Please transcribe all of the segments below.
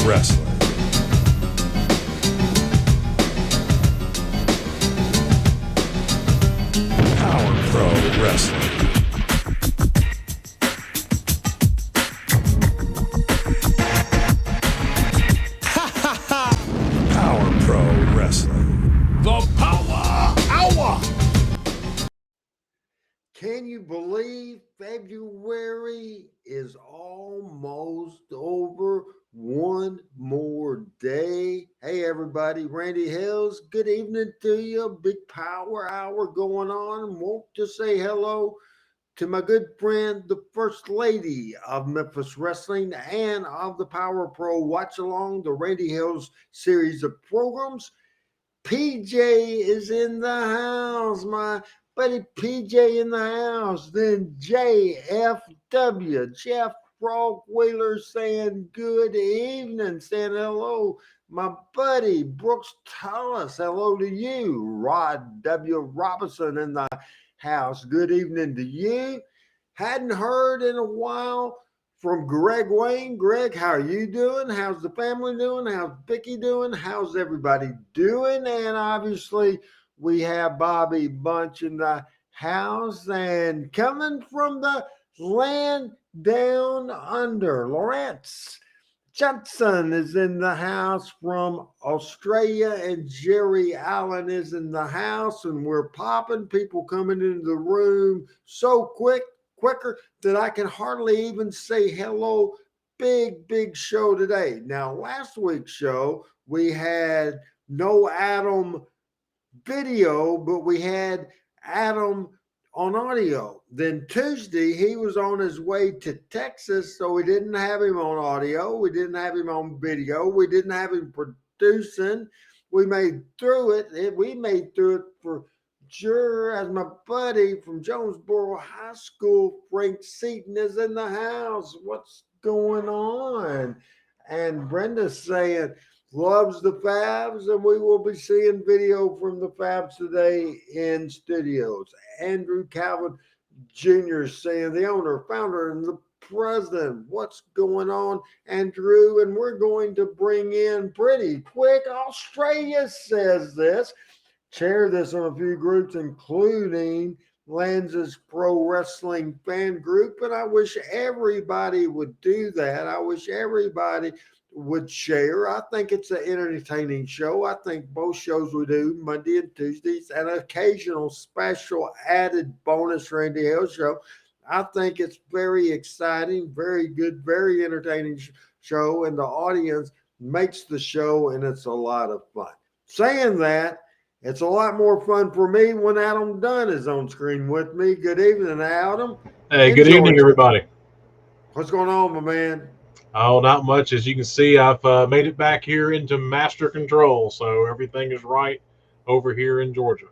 Wrestling. Power Pro Wrestling. Power Pro Wrestling. The Power Hour. Can you believe February is almost over? One more day. Hey, everybody. Randy Hills, good evening to you. Big Power Hour going on. Want to say hello to my good friend, the First Lady of Memphis Wrestling and of the Power Pro Watch Along, the Randy Hills series of programs. PJ is in the house, my buddy PJ in the house. Then JFW, Jeff Frog Wheeler saying good evening, saying hello. My buddy Brooks Tullis, hello to you. Rod W. Robinson in the house, good evening to you. Hadn't heard in a while from Greg Wayne. Greg, how are you doing? How's the family doing? How's Vicky doing? How's everybody doing? And obviously, we have Bobby Bunch in the house. And coming from the land down under, Lawrence Johnson is in the house from Australia, and Jerry Allen is in the house. And we're popping people coming into the room so quicker that I can hardly even say hello. Big show today. Now, last week's show, we had no Adam video, but we had Adam on audio. Then Tuesday, he was on his way to Texas, so we didn't have him on audio. We didn't have him on video. We didn't have him producing. We made through it. We made through it for sure, as my buddy from Jonesboro High School, Frank Seaton, is in the house. What's going on? And Brenda's saying, loves the Fabs, and we will be seeing video from the Fabs today in studios. Andrew Calvin Jr. saying, the owner, founder, and the president. What's going on, Andrew? And we're going to bring in pretty quick. Australia says this. Share this on a few groups, including Lanza's Pro Wrestling fan group. And I wish everybody would do that. I wish everybody would share. I think it's an entertaining show. I think both shows we do, Monday and Tuesdays, an occasional special added bonus Randy Hill show. I think it's very exciting, very good, very entertaining show, and the audience makes the show, and it's a lot of fun. Saying that, it's a lot more fun for me when Adam Dunn is on screen with me. Good evening, Adam. Hey, good evening, everybody. What's going on, my man? Oh, not much. As you can see, I've made it back here into master control, so everything is right over here in Georgia.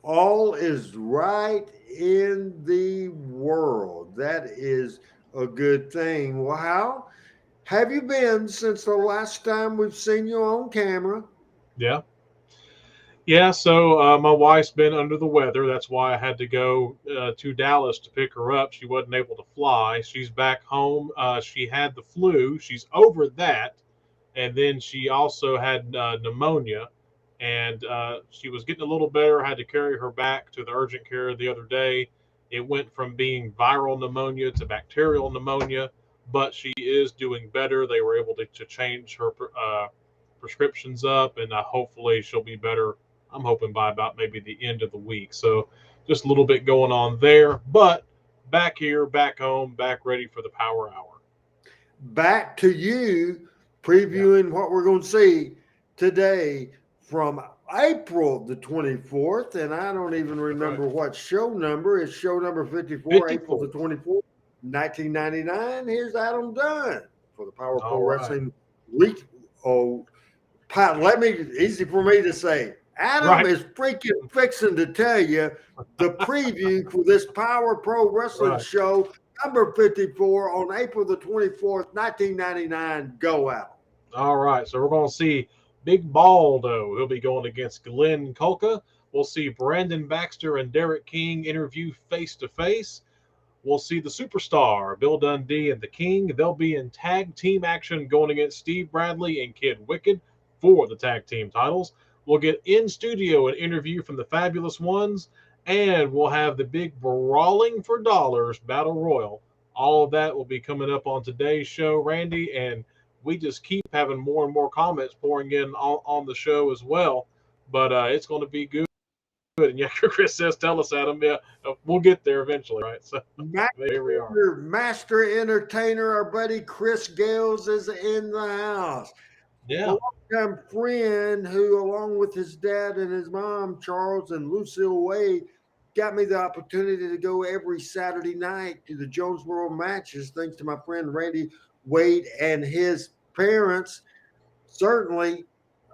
All is right in the world. That is a good thing. Well, how have you been since the last time we've seen you on camera? Yeah, so my wife's been under the weather. That's why I had to go to Dallas to pick her up. She wasn't able to fly. She's back home. She had the flu. She's over that. And then she also had pneumonia. And she was getting a little better. I had to carry her back to the urgent care the other day. It went from being viral pneumonia to bacterial pneumonia, but she is doing better. They were able to change her prescriptions up, and hopefully she'll be better. I'm hoping by about maybe the end of the week. So just a little bit going on there, but back here, back home, back ready for the Power Hour. Back to you previewing what we're going to see today from April the 24th. And I don't even remember what show number. It's show number 54, April the 24th, 1999. Here's Adam Dunn for the Power Pro Wrestling Week. Oh, easy for me to say. Adam is freaking fixing to tell you the preview for this Power Pro Wrestling show, number 54, on April the 24th, 1999. Go out. All right. So we're going to see Big Baldo. He'll be going against Glenn Kulka. We'll see Brandon Baxter and Derrick King interview face-to-face. we'll see the superstar, Bill Dundee and the King. They'll be in tag team action going against Steve Bradley and Kid Wicked for the tag team titles. We'll get in studio an interview from the Fabulous Ones, and we'll have the big Brawling for Dollars Battle Royal. All of that will be coming up on today's show, Randy, and we just keep having more and more comments pouring in on the show as well. But it's going to be good. And yeah, Chris says, "Tell us, Adam." Yeah, we'll get there eventually, right? So here we are. Master entertainer, our buddy Chris Gales is in the house. A Yeah, longtime friend who, along with his dad and his mom, Charles and Lucille Wade, got me the opportunity to go every Saturday night to the Jonesboro matches, thanks to my friend Randy Wade and his parents. Certainly,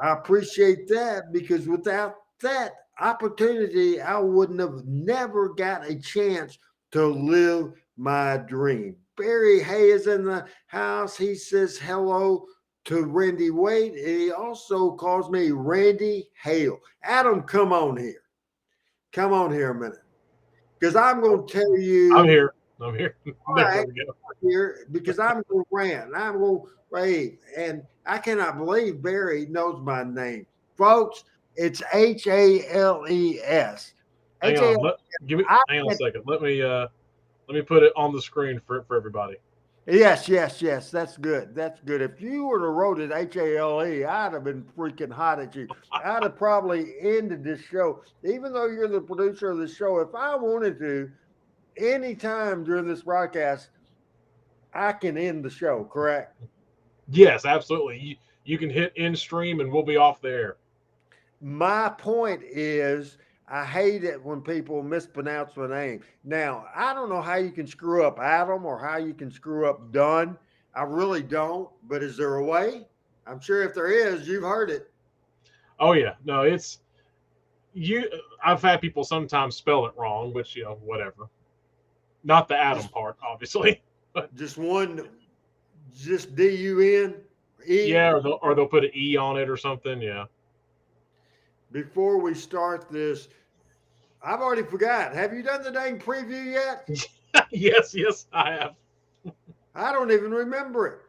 I appreciate that because without that opportunity, I wouldn't have never got a chance to live my dream. Barry Hay is in the house. He says hello to Randy Wade. And he also calls me Randy Hale. Adam, come on here. Come on here a minute. Because I'm going to tell you. I'm here. I'm here. All There right, we go. here because I'm going to rant. I'm going to rave. And I cannot believe Barry knows my name. Folks, it's Hales. Hang on. Hang on a second. Let me put it on the screen for everybody. Yes, yes, yes. That's good. That's good. If you would have wrote it Hale, I'd have been freaking hot at you. I'd have probably ended this show. Even though you're the producer of the show, if I wanted to, anytime during this broadcast, I can end the show, correct? Yes, absolutely. You can hit in stream and we'll be off there. My point is, I hate it when people mispronounce my name. Now, I don't know how you can screw up Adam or how you can screw up Dunn. I really don't. But is there a way? I'm sure if there is, you've heard it. Oh yeah, no, it's you. I've had people sometimes spell it wrong, which whatever. Not the Adam part, obviously. Just one, just DUN E. Yeah, or they'll put an E on it or something. Yeah. Before we start this, I've already forgot. Have you done the dang preview yet? Yes, I have. I don't even remember it.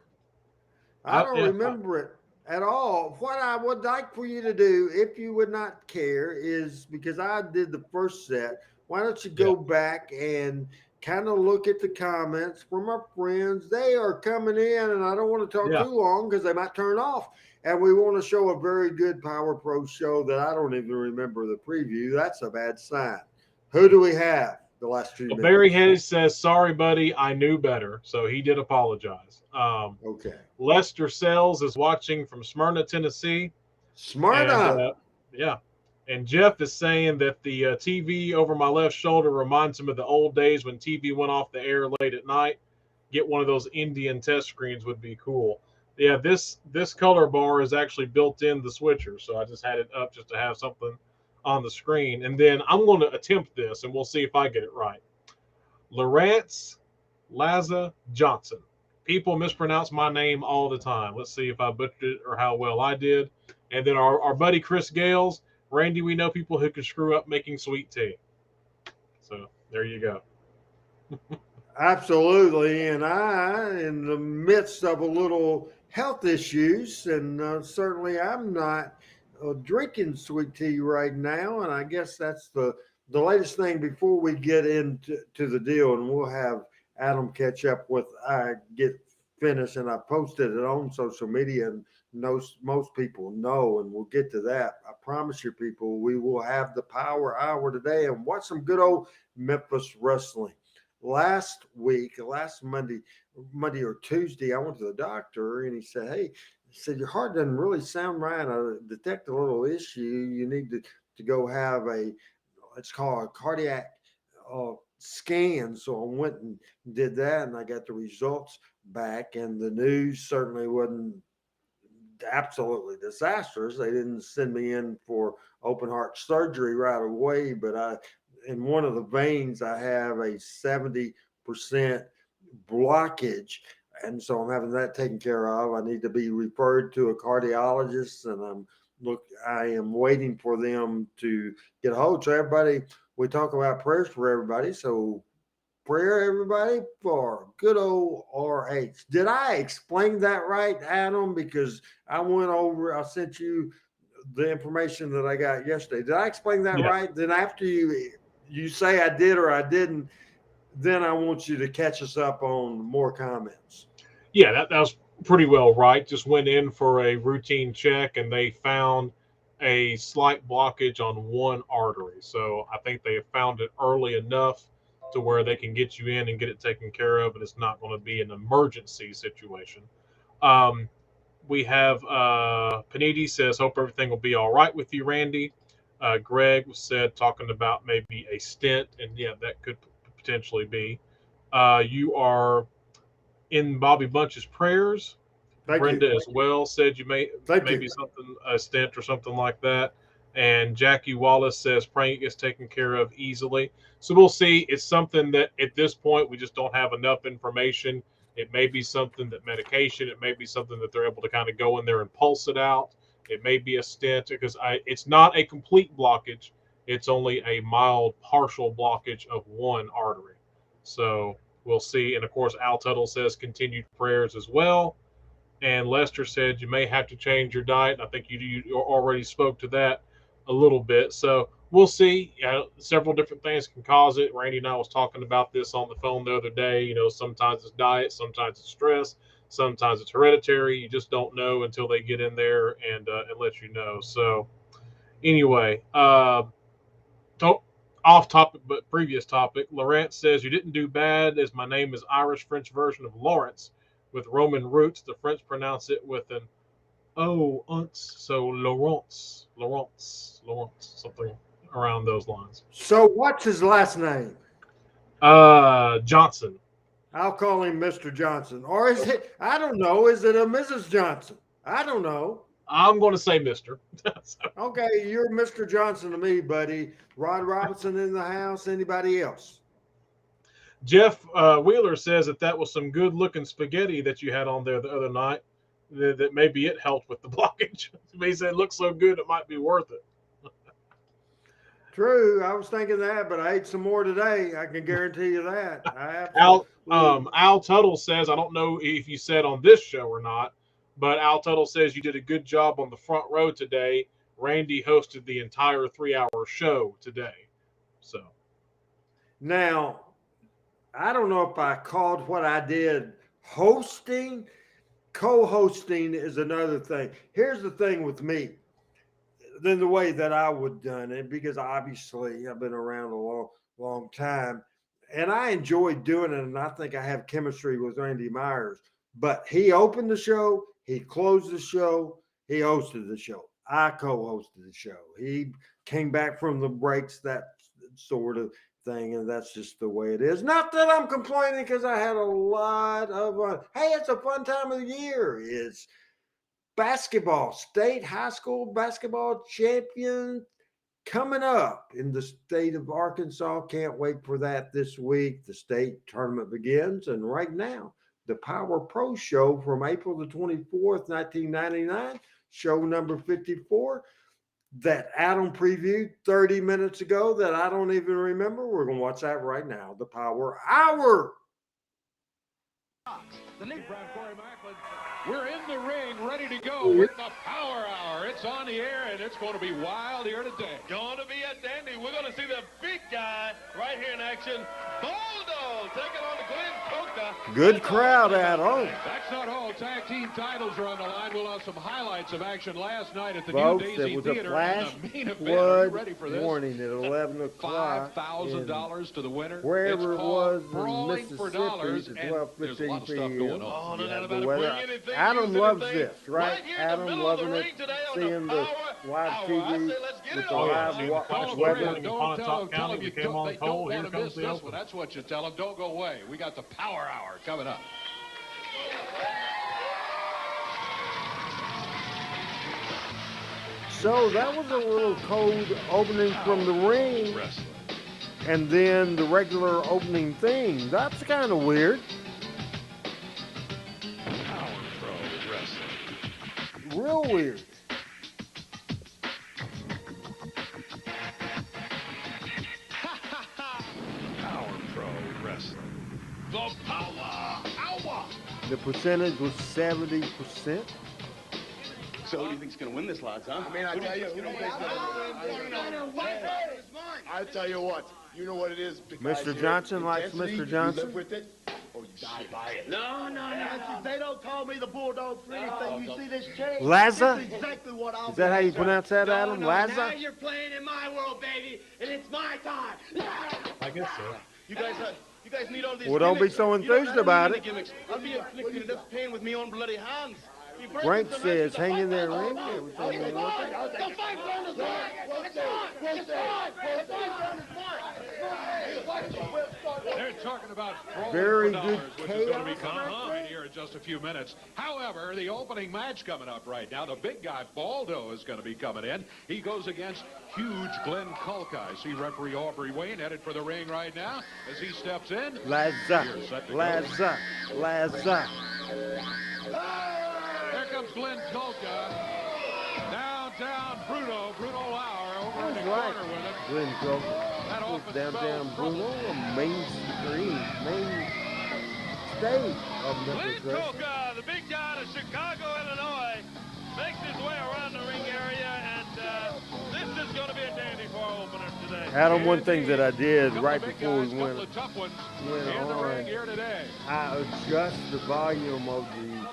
I don't remember it at all. What I would like for you to do, if you would not care, is because I did the first set, why don't you go back and kind of look at the comments from our friends? They are coming in, and I don't want to talk too long because they might turn off. And we want to show a very good Power Pro show that I don't even remember the preview. That's a bad sign. Who do we have the last 2 minutes? Barry Hayes says, "Sorry, buddy, I knew better." So he did apologize. Okay. Lester Sells is watching from Smyrna, Tennessee. Smyrna. And, and Jeff is saying that the TV over my left shoulder reminds him of the old days when TV went off the air late at night. Get one of those Indian test screens would be cool. Yeah, this color bar is actually built in the switcher, so I just had it up just to have something on the screen. And then I'm going to attempt this, and we'll see if I get it right. Lawrence Laza Johnson. People mispronounce my name all the time. Let's see if I butchered it or how well I did. And then our buddy Chris Gales. Randy, we know people who can screw up making sweet tea. So there you go. Absolutely. And I, in the midst of a little health issues, and certainly I'm not drinking sweet tea right now. And I guess that's the latest thing before we get into the deal. And we'll have Adam catch up with, I get finished and I posted it on social media, and most people know, and we'll get to that. I promise you, people, we will have the Power Hour today and watch some good old Memphis wrestling. Last Monday or Tuesday, I went to the doctor and he said, "Hey," he said, "your heart doesn't really sound right. I detect a little issue. You need to go have it's called a cardiac scan." So I went and did that, and I got the results back. And the news certainly wasn't absolutely disastrous. They didn't send me in for open heart surgery right away, but in one of the veins, I have a 70% blockage. And so I'm having that taken care of. I need to be referred to a cardiologist, and I am waiting for them to get a hold. So everybody, we talk about prayers for everybody. So prayer, everybody, for good old RH. Did I explain that right, Adam? Because I sent you the information that I got yesterday. Did I explain that Yeah. right? Then after you say I did or I didn't, then I want you to catch us up on more comments. Yeah, that was pretty well right. Just went in for a routine check and they found a slight blockage on one artery. So I think they have found it early enough to where they can get you in and get it taken care of, and it's not going to be an emergency situation. Um, we have Panidi says, hope everything will be all right with you, Randy. Greg said, talking about maybe a stent, and yeah, that could potentially be. You are in Bobby Bunch's prayers. Thank Brenda you. as well said you Thank maybe you. something, a stent or something like that. And Jackie Wallace says praying it gets taken care of easily. So we'll see. It's something that at this point we just don't have enough information. It may be something that medication. It may be something that they're able to kind of go in there and pulse it out. It may be a stent because it's not a complete blockage. It's only a mild partial blockage of one artery. So we'll see. And of course, Al Tuttle says continued prayers as well. And Lester said you may have to change your diet. I think you already spoke to that a little bit. So we'll see. Several different things can cause it. Randy and I was talking about this on the phone the other day. You know, sometimes it's diet, sometimes it's stress, sometimes it's hereditary. You just don't know until they get in there and let you know. So anyway, off topic but previous topic. Laurent says you didn't do bad, as my name is Irish French version of Lawrence with Roman roots. The French pronounce it with an unce, so Laurence, something around those lines. So what's his last name? Johnson. I'll call him Mr. Johnson. Or is it, I don't know, is it a Mrs. Johnson? I don't know. I'm going to say Mister. Okay, you're Mr. Johnson to me, buddy. Rod Robinson in the house. Anybody else? Jeff Wheeler says that was some good looking spaghetti that you had on there the other night. That maybe it helped with the blockage. He said it looked so good it might be worth it. True, I was thinking that, but I ate some more today. I can guarantee you that. Al Tuttle says, I don't know if you said on this show or not, but Al Tuttle says you did a good job on the front row today. Randy hosted the entire 3-hour show today. So now, I don't know if I called what I did hosting. Co-hosting is another thing. Here's the thing with me. Than the way that I would have done it, because obviously I've been around a long time and I enjoy doing it. And I think I have chemistry with Randy Myers, but he opened the show, he closed the show, he hosted the show. I co-hosted the show. He came back from the breaks, that sort of thing. And that's just the way it is. Not that I'm complaining, because I had a lot of fun. Hey, it's a fun time of the year. It's basketball, state high school basketball champion coming up in the state of Arkansas. Can't wait for that this week. The state tournament begins. And right now, the Power Pro show from April the 24th, 1999, show number 54, that Adam previewed 30 minutes ago that I don't even remember. We're going to watch that right now. The Power Hour. The new we're in the ring, ready to go with the Power Hour. It's on the air, and it's going to be wild here today. Going to be a dandy. We're going to see the big guy right here in action. Baldo taking on the Glenn Kulka. Good crowd at home. That's not all. Tag team titles are on the line. We'll have some highlights of action last night at the Folks, New Daisy it was Theater. a flash and the main event. flood Are you ready for this? warning at 11 o'clock. $5,000 to the winner. Wherever it's it was in Brawling Mississippi for dollars, at and there's a 12:15 lot of stuff going p.m. on. Oh, no doubt about The it. weather. Bring anything, Adam use loves anything. this, right? Here in the Adam middle of the loving it, ring today on seeing the Power live Hour. TV I say, let's get with it the on. live Yeah. watch weather. weather. Don't tell them County you came on they cold. don't Here want to comes miss the this open. one. That's what you tell them. Don't go away. We got the Power Hour coming up. So that was a little cold opening from the ring, and then the regular opening theme. That's kind of weird. Power Pro Wrestling. Real weird. Power Pro Wrestling. The Power Hour. The percentage was 70%. So who do you think's going to win this, lads, huh? I mean, I tell you, I tell you what, you know what it is. Mr. Johnson likes Mr. Johnson. You live with it, or you die by it. No. They don't call me the Bulldog for anything. You see this chain? Laza? This is exactly what I'll Is that how you pronounce that, Adam? Now Laza? you're playing in my world, baby, and it's my time. I guess so. You guys need all these Well, don't be gimmicks. so You don't- enthused I don't about need it. the gimmicks. I'll be inflicting enough pain with me own bloody hands. You break Frank it so nice says, with the hang in there, fight. Randy. Every time you look at it. The fight's on the line. It's on. It's on. It's on. They're talking about brawling Very for good dollars, which is going to be chaos coming right right here in just a few minutes. However, the opening match coming up right now, the big guy Baldo is going to be coming in. He goes against huge Glenn Kulka. I see referee Aubrey Wayne headed for the ring right now as he steps in. Laza. Laza. Laza. There comes Glenn Kulka. Downtown Bruno Lawler over in the Right. corner with it. Glenn Culver. That Was often downtown spells trouble. Bruno, a main street, main stage of Glenn Memphis Wrestling. Kulka, the big guy out of Chicago, Illinois, makes his way around the ring area, and this is going to be a dandy for our opener today. Adam, one thing that I did Couple right of big before we guys, went couple of tough ones went in the ring on, here today. I adjust the volume of the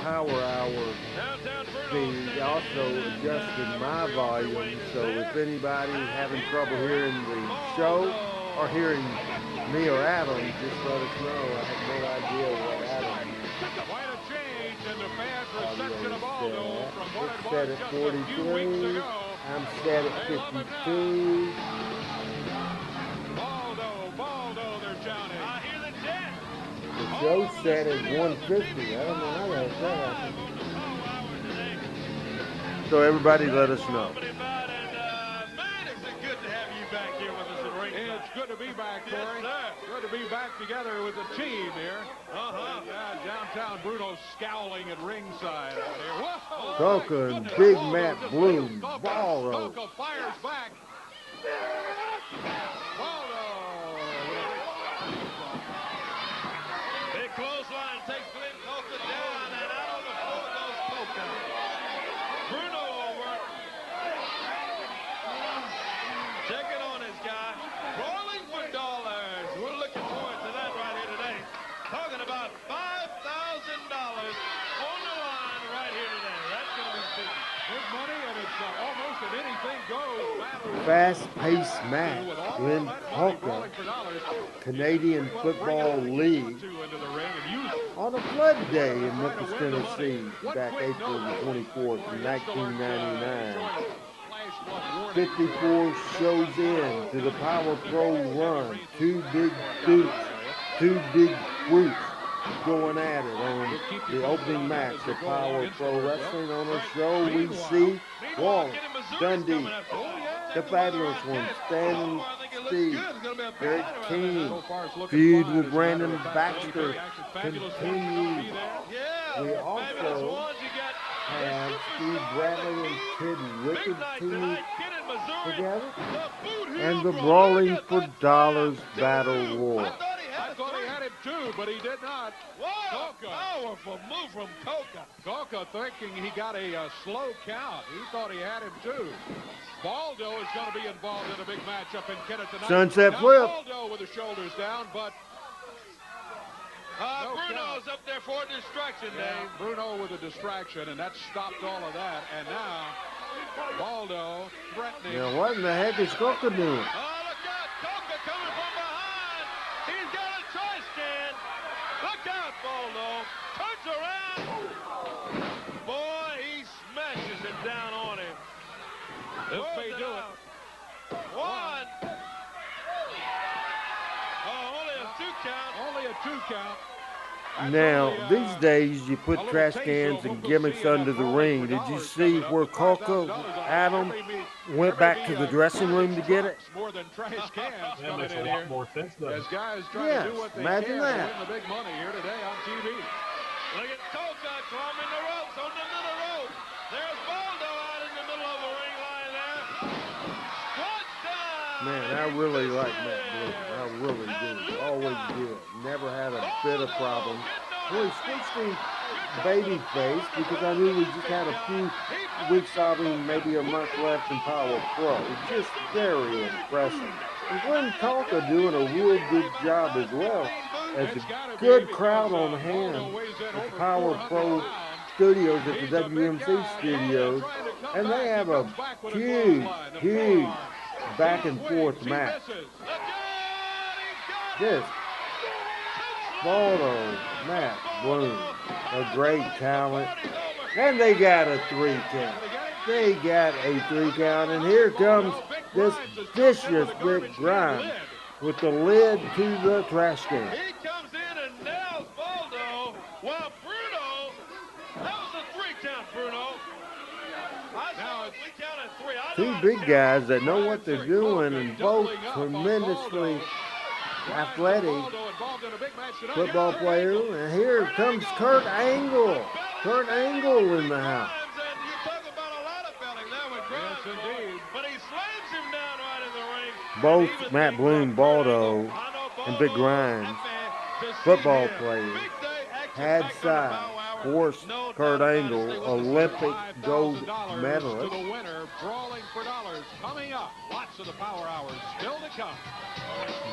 Power Hour Downtown Bruno feed. standing Also in, and, adjusted my referee volume, Wayne so is if there. anybody having trouble hearing the show or hearing me or Adam, just let us know. I have no idea what Adam Quite a change in the fans' audio reception of is Baldo set. from what It's it set was at just a few weeks 43. ago. I'm set at They love him 52. Baldo, they're shouting. I hear the chant. The show set at 150. I don't know how that happened. On the Power Hour today. So everybody let us know. Opening bout, and man, is it good to have you back here with us at ringside. It's good to be back, Yes, Corey. sir. Good to be back together with the team here. Downtown Bruno scowling at ringside out here. Whoa! Kulka and Goodness, Big Baldo Matt just Bloom, nailed Kulka. Baldo. Kulka fires back. Baldo. Big clothesline takes Glenn Kulka down, and out on the floor goes Kulka. Bruno over. Checking on his guy. Brawling for dollars. We're looking forward to that right here today. Talking about $5,000 on the line right here today. That's going to be big. Big money, and it's almost an anything goes battle. Fast-paced match. With all Glenn that money Kulka, brawling for dollars. Canadian Football League, Two into the ring and use it. on a flood day in Memphis, Tennessee, back April the 24th, 1999. 54 shows in to the Power Pro run. Two big dudes, two big groups going at it on the opening match of Power Pro Wrestling. On our show, we see Lawler, Dundee, the fabulous one, Stan Steve, Derrick King, feud with Brandon Baxter continues. We also have Steve Bradley and Kid Wicked team together, and the Brawling for Dollars Battle War. I thought he had him too, but he did not. Wow, Kulka. powerful move from Kulka. Kulka thinking he got a slow count. He thought he had him too. Baldo is going to be involved in a big match up in Kennet tonight. Sunset Now flip. Baldo with the shoulders down, but no Bruno's count. up there for a distraction, Dave. Bruno with a distraction, and that stopped all of that. And now Baldo threatening. Now, what in the heck is Kulka doing? Oh, look out. Kulka coming from behind. He's got a choice, Ken. Look out, Baldo. Turns around. Boy, he smashes it down on him. This may do it. One. Oh, only a 2 count. Only a 2 count. That's Now, only, these days, you put a little trash taste cans of and what we'll gimmicks see in under that the Brawling ring. for Did you Dollars see coming up. where $5,000 Kulka, Adam, every went back to the every, dressing room to get it? More than trash cans That coming makes a in lot here. more sense, doesn't As it? guys trying Yes, to do what they imagine can that. to win the big money here today on TV. Look at Kulka climbing the ropes on the middle rope. There's Baldo out in the middle of the ring line there. Squat down. Man, I really like Matt Bloom. I really do. Always did. Never had a bit of problem. Well, he switched to babyface because I knew we just had a few weeks of him, maybe a month left in Power Pro. Just very impressive. And Glenn Kulka doing a real good job as well. As a good crowd on hand at the Power Pro studios, at the WMC studios. And they have a huge back and forth match. This Baldo, Matt Bloom, a great talent. And they got a 3 count. They got a 3 count. And here comes this vicious Rick Grimes with the lid to the trash can. He comes in and nails Baldo, while Bruno, that was a 3 count, Bruno. I saw a 3 count and 3. Two big guys that know what they're doing and both tremendously athletic football players. And here comes Kurt Angle. Kurt Angle in the house. You talk about a lot of belling there with Grimes. Yes, indeed. But he slams him down right in the ring. Both Matt Bloom, Baldo, and Big Grimes, football players, had size. Of course, Kurt Angle, Olympic gold medalist. To the winner, brawling for dollars. Coming up, lots of the Power Hours still to come.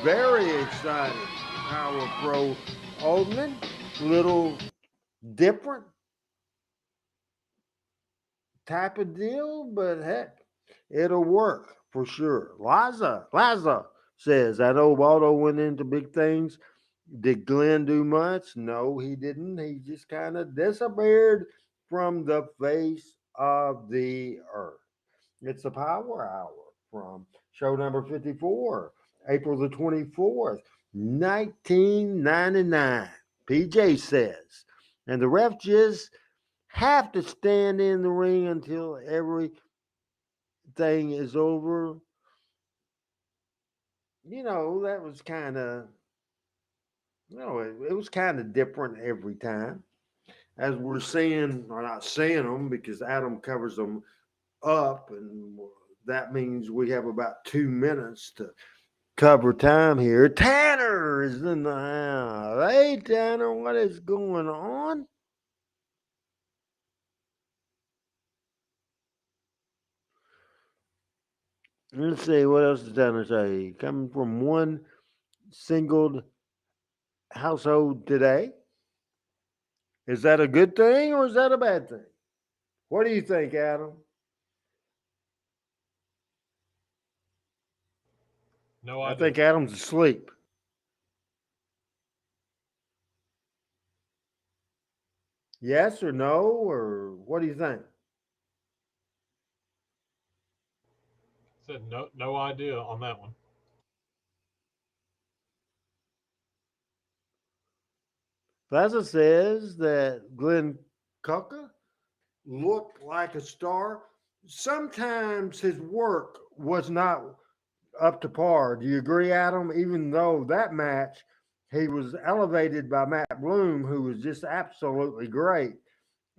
Very exciting. Power Pro opening. Little different type of deal, but heck, it'll work for sure. Liza says, I know Baldo went into big things. Did Glenn do much? No, he didn't. He just kind of disappeared from the face of the earth. It's the Power Hour from show number 54, April the 24th, 1999. PJ says, and the ref just have to stand in the ring until everything is over. You know, that was kind of, it was kind of different every time. As we're seeing, or not seeing them because Adam covers them up, and that means we have about 2 minutes to cover time here. Tanner is in the house. Hey, Tanner, what is going on? Let's see, what else does Tanner say? Coming from one single household today. Is that a good thing or is that a bad thing? What do you think, Adam? No I idea. think Adam's asleep. Yes or no, or what do you think? Said no idea on that one. Plaza says that Glenn Kulka looked like a star. Sometimes his work was not up to par. Do you agree, Adam? Even though that match, he was elevated by Matt Bloom, who was just absolutely great.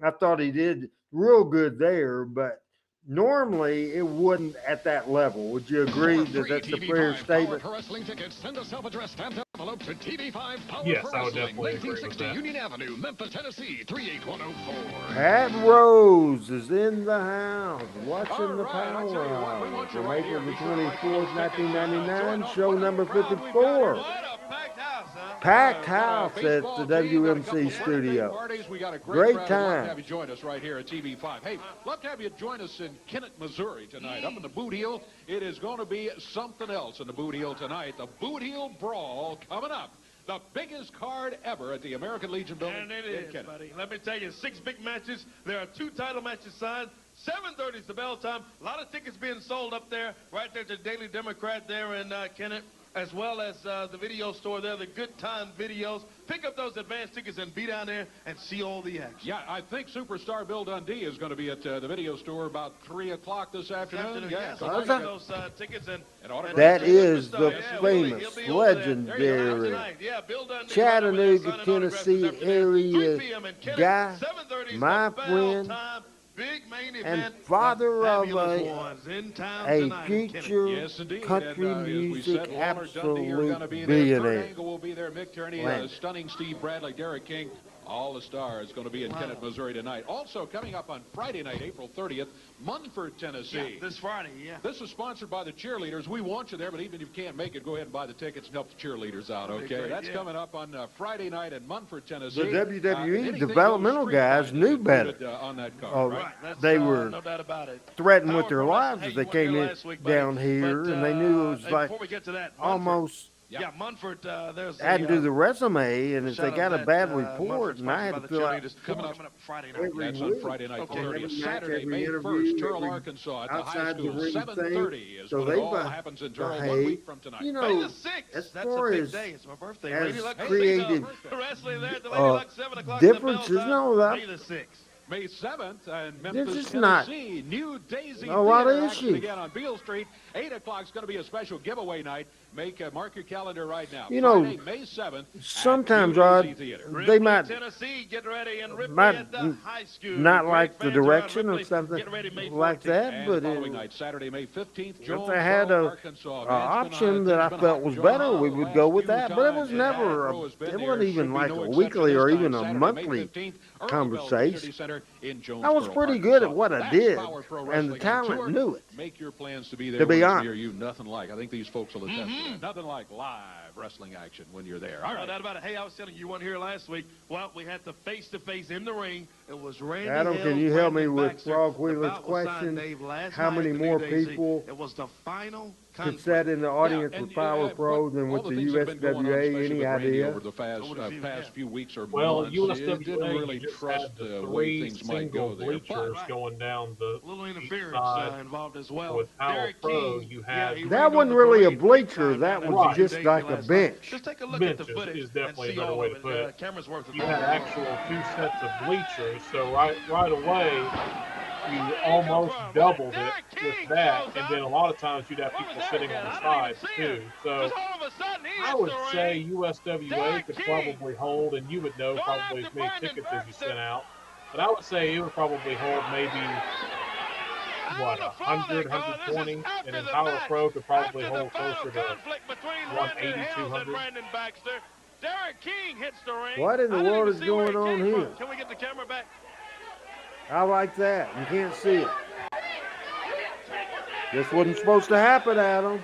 I thought he did real good there, but normally it wouldn't at that level. Would you agree that that's a fair statement? Power Wrestling tickets. Send a self-addressed stamped envelope to TV5 Power Yes, for I would Wrestling, definitely agree with 1960 that. Union Avenue, Memphis, Tennessee, 38104. Pat Rose is in the house watching the Power Hour from April the 24th, 1999, show number 54. What a packed house, huh? Packed house at the WMC studio. We got a Great crowd. time. Love to have you join us right here at TV5. Hey, love to have you join us in Kennett, Missouri tonight. Up in the Boot Heel, it is going to be something else in the Boot Heel tonight. The Boot Heel Brawl coming up. The biggest card ever at the American Legion building. And it in is, Kennett. buddy. Let me tell you, 6 big matches. There are 2 title matches signed. 7:30 is the bell time. A lot of tickets being sold up there, right there to Daily Democrat there in Kennett, as well as the video store there, the Good Time Videos. Pick up those advance tickets and be down there and see all the action. Yeah, I think Superstar Bill Dundee is going to be at the video store about 3 o'clock this afternoon. Yeah, so How's buy that? those tickets and That is the Yeah, famous, he'll be over there. legendary Tonight. Yeah, Bill Dundee Chattanooga, signing autographs this Tennessee afternoon. area 3 p.m. in Kennett, guy, 7:30 is my the bell friend, time. big main and event father of fabulous ones in town a tonight in Kennedy. future Yes, indeed. country And, as we music said, Lawler and Dundee are going to absolute be there. Third billionaire. Angle will be there. Mick Tierney, Landon. stunning Steve Bradley, Derrick King. All the stars going to be in Kennett, Missouri tonight. Also coming up on Friday night, April 30th, Munford, Tennessee. Yeah, this Friday, yeah. This is sponsored by the cheerleaders. We want you there, but even if you can't make it, go ahead and buy the tickets and help the cheerleaders out, okay? Great, That's yeah. coming up on Friday night in Munford, Tennessee. The WWE Anything developmental goes guys street knew fight is better. included, on that card, Oh, right? That's, they were no doubt about it. threatened with their Power lives Pro if they Wrestling, came you in weren't here last week, down buddy. here, But, and they knew it was hey, like before we get to that, almost yeah, Munford, there's adding to the resume, and if they shout got out a bad that, report, Munford's and I sponsored had by to the fill out cheerleaders. Coming Coming up Friday night. every That's on week. Friday night, Okay. 30th. Every match, Saturday, every May interview, 1st, Turl, every Arkansas at the high outside the school. ring 7:30 is so when it they all happens in Turl 1 behave. week from tonight. You May know, the 6th. as That's far a big as day. It's my birthday. as Lady Luck creative, wrestling there at the Lady Luck, 7 o'clock. differences, no, that May the 6th. May 7th, and This Memphis, is not Tennessee, New Daisy a lot of Theater action issues. again on Beale Street. 8 o'clock is going to be a special giveaway night. Mark your calendar right now. You know, Friday, May 7th. sometimes, at New Rod, Daisy Theater. they Ripley, might Tennessee, get ready, and Ripley might at the high school. not Great like the fans around direction or Ripley. something Get ready, May like 14th. that, And but following night, Saturday, May 15th, if Jonesboro, they had Arkansas. a option that I felt was better, we would go with that. But it was never, it wasn't even like a weekly or even a monthly conversation. I was pretty good at what I did, and the talent knew it. Make your plans to be there. To be when it's honest. near you, nothing like. I think these folks will attest to that. Nothing like live wrestling action when you're there. All No right. doubt about it. Hey, I was telling you, you weren't here last week. Well, we had the face-to-face in the ring. It was Randy Adam, Hill, can you help me Brandon with Baxter. Frog The Wheeler's bout was signed, question? Dave, last How night many at the more New Daisy. people It was the final could conflict. sit in the audience Yeah, with and, Power Pro what- than all with the the things that have been going on, USWA? especially Any with Randy idea? over the past few weeks or Well, months, USWA it didn't really just trust had the the way three things might single go there. bleachers But- going down the A little east interference side. involved as well. With Power Derrick Pro, King, you had- he That ran on wasn't the really a parade bleacher, big that time was down at just New like Daisy a last bench. night. Just take a look Bench at the footage is definitely and see a better all way of to it. put it. Camera's worth it. You had actual two sets of bleachers, so right away you almost doubled it with that, and then a lot of times you'd have people sitting on the sides too. So I would say USWA could probably hold, and you would know probably as many tickets as you sent out, but I would say it would probably hold maybe, what, 100, 120, and then Power Pro could probably hold closer to 180, 200. Derrick King hits the ring. What in the I didn't world even is see where going it on came here? from. Can we get the camera back? I like that. You can't see it. This wasn't supposed to happen, Adam.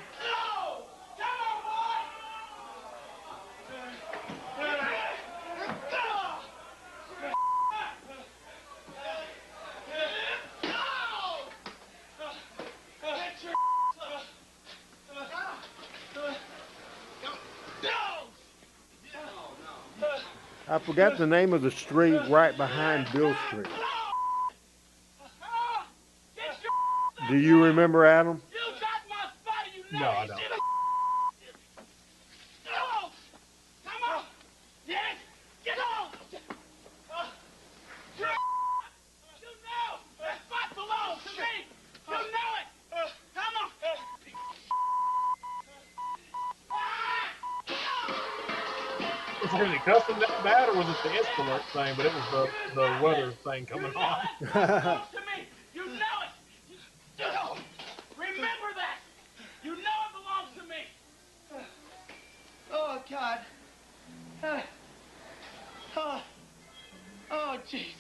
I forgot the name of the street right behind Bill Street. Do you remember, Adam? No, I don't. Was there any cussing that bad, or was it the instrument thing? But it was the weather thing coming on. You know it. Remember that. You know it belongs to me. Oh, God. Oh, Jesus.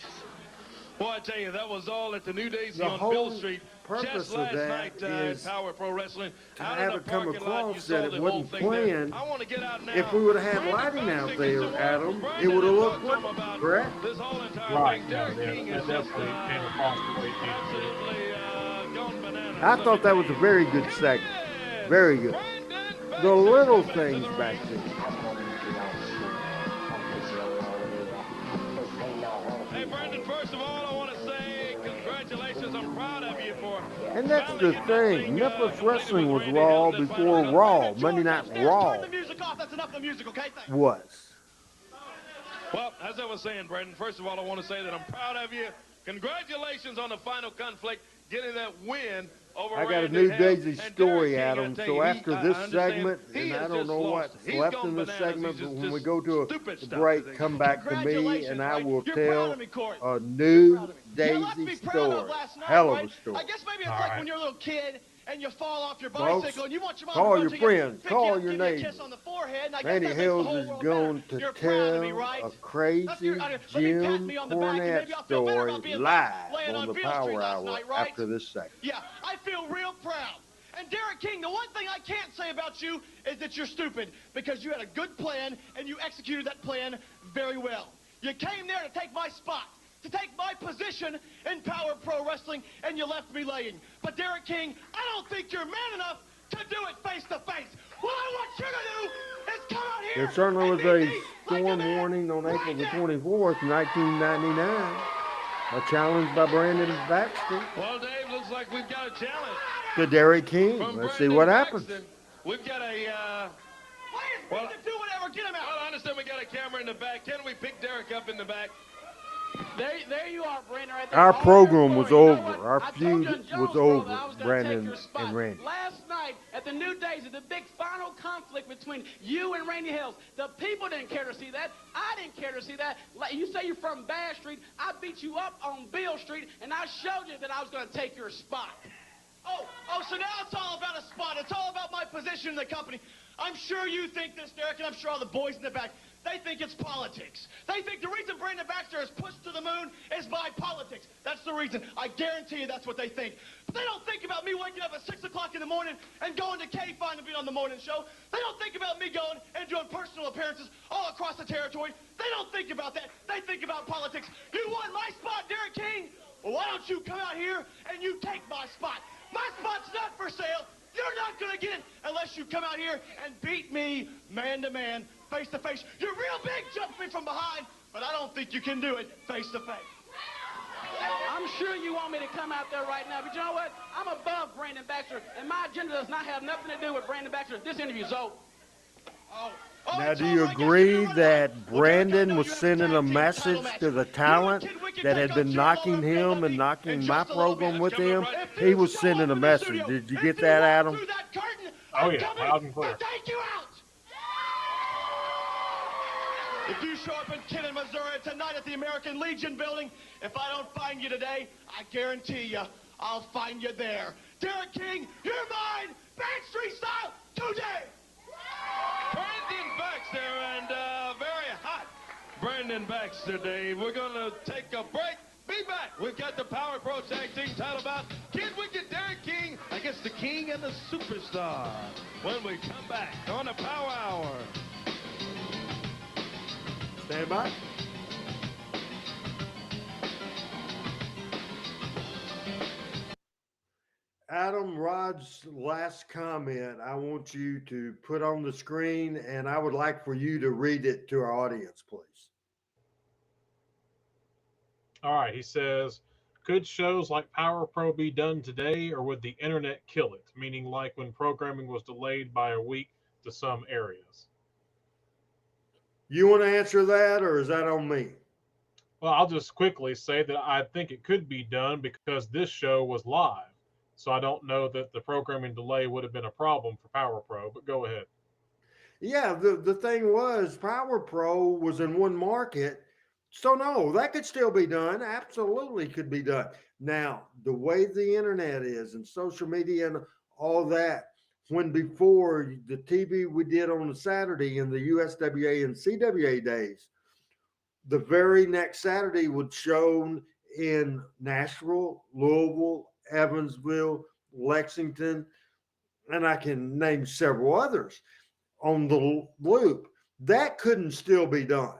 Boy, I tell you, that was all at the New Daisy The on whole Bill Street. purpose Just of last that night in is Power Pro Wrestling. to Out have in it the come parking lot, you across saw that it the whole wasn't thing there. planned. I want to get out now. If we would have had Bring the lighting folks out that there, used to Adam, work it for Brandon would have and looked talk to him different, about correct? This whole entire Right, thing. yeah, Derrick King that is just definitely came across the way it needed to. absolutely gone bananas. I thought that was a very good segment. Very good. The little things back there. Hey, Brandon, first of all, I want to say congratulations. I'm proud of you for... And that's the thing. Memphis Wrestling was Raw before Raw. Monday Night Raw Turn the music off. That's enough of the music, okay? Thanks. was. Well, as I was saying, Brandon, first of all, I want to say that I'm proud of you. Congratulations on the final conflict, getting that win over I got a Randy New Hill. Daisy And story, Derrick King, Adam. I tell So you, after I this understand segment, he and has I don't just know lost. what's He's left gone in this bananas. segment, He's but just when we go to stupid the stuff. break, come back to me, Congratulations, and I Mike. will You're tell proud of me, Corey. a You're new proud of me. You left Daisy me proud of story. last night, Hell of right? a story. I guess maybe it's All like right. when you're a little kid and you fall off your Folks, bicycle and you want your mom call to your run to you, friends, pick you call up, your give you a neighbors. kiss on the forehead, and I Randy guess that makes the Hills whole is world going better. to You're proud of me, tell right? a crazy Let me pat Jim me on the back, and Cornette maybe I'll feel better story about being live laying on the Beale Street Power last Hour night, right? after this segment. Yeah, I feel real proud. And Derrick King, the one thing I can't say about you is that you're stupid, because you had a good plan and you executed that plan very well. You came there to take my spot, to take my position in Power Pro Wrestling, and you left me laying. But Derrick King, I don't think you're man enough to do it face to face. What I want you to do is come out here. There certainly and was meet a me like storm man warning on April right the there. 24th, 1999. A challenge by Brandon Baxter Well, Dave, looks like we've got a challenge to Derrick King. from Let's see Brandon what happens. Baxter. We've got a, Why is well, to do whatever? Get him out. well, I understand we got a camera in the back. Can we pick Derrick up in the back? There you are, Brandon, right there. Our All program your was story. You know over. what? Our I told feud you in was Jonesboro that I over, was gonna take Brandon your spot. and Randy. Last night at the New Days, at the big final conflict between you and Randy Hills, the people didn't care to see that. I didn't care to see that. Like, you say you're from Bass Street. I beat you up on Beale Street, and I showed you that I was going to take your spot. Oh, so now it's all about a spot. It's all about my position in the company. I'm sure you think this, Derrick, and I'm sure all the boys in the back, they think it's politics. They think the reason Brandon Baxter is pushed to the moon is by politics. That's the reason. I guarantee you that's what they think. But they don't think about me waking up at 6 o'clock in the morning and going to K-Fine to be on the morning show. They don't think about me going and doing personal appearances all across the territory. They don't think about that. They think about politics. You want my spot, Derrick King? Well, why don't you come out here and you take my spot? My spot's not for sale. You're not going to get it unless you come out here and beat me man-to-man, face-to-face. You're real big, jump me from behind, but I don't think you can do it face-to-face. I'm sure you want me to come out there right now, but you know what? I'm above Brandon Baxter, and my agenda does not have nothing to do with Brandon Baxter. This interview's over. Now, do you agree that Brandon was sending a message to the talent that had been knocking him and knocking my program with him? He was sending a message. Did you get that, Adam? Oh, yeah, loud and clear. Take you out. If you show up in Kenton, Missouri tonight at the American Legion building, if I don't find you today, I guarantee you I'll find you there. Derrick King, you're mine, Backstreet style, today. Brandon Baxter, and very hot Brandon Baxter, Dave. We're going to take a break. Be back. We've got the Power Pro Tag Team title bout. Kid Wicked Derrick King against the King and the Superstar. When we come back on the Power Hour. Stand by. Adam, Rod's last comment, I want you to put on the screen, and I would like for you to read it to our audience, please. All right, he says, could shows like Power Pro be done today, or would the internet kill it? Meaning like when programming was delayed by a week to some areas. You want to answer that, or is that on me? Well, I'll just quickly say that I think it could be done because this show was live. So I don't know that the programming delay would have been a problem for Power Pro, but go ahead. Yeah, the thing was, Power Pro was in one market. So, no, that could still be done. Absolutely could be done. Now, the way the internet is and social media and all that, when before the TV we did on the Saturday in the USWA and CWA days, the very next Saturday would show in Nashville, Louisville, Evansville, Lexington, and I can name several others on the loop. That couldn't still be done.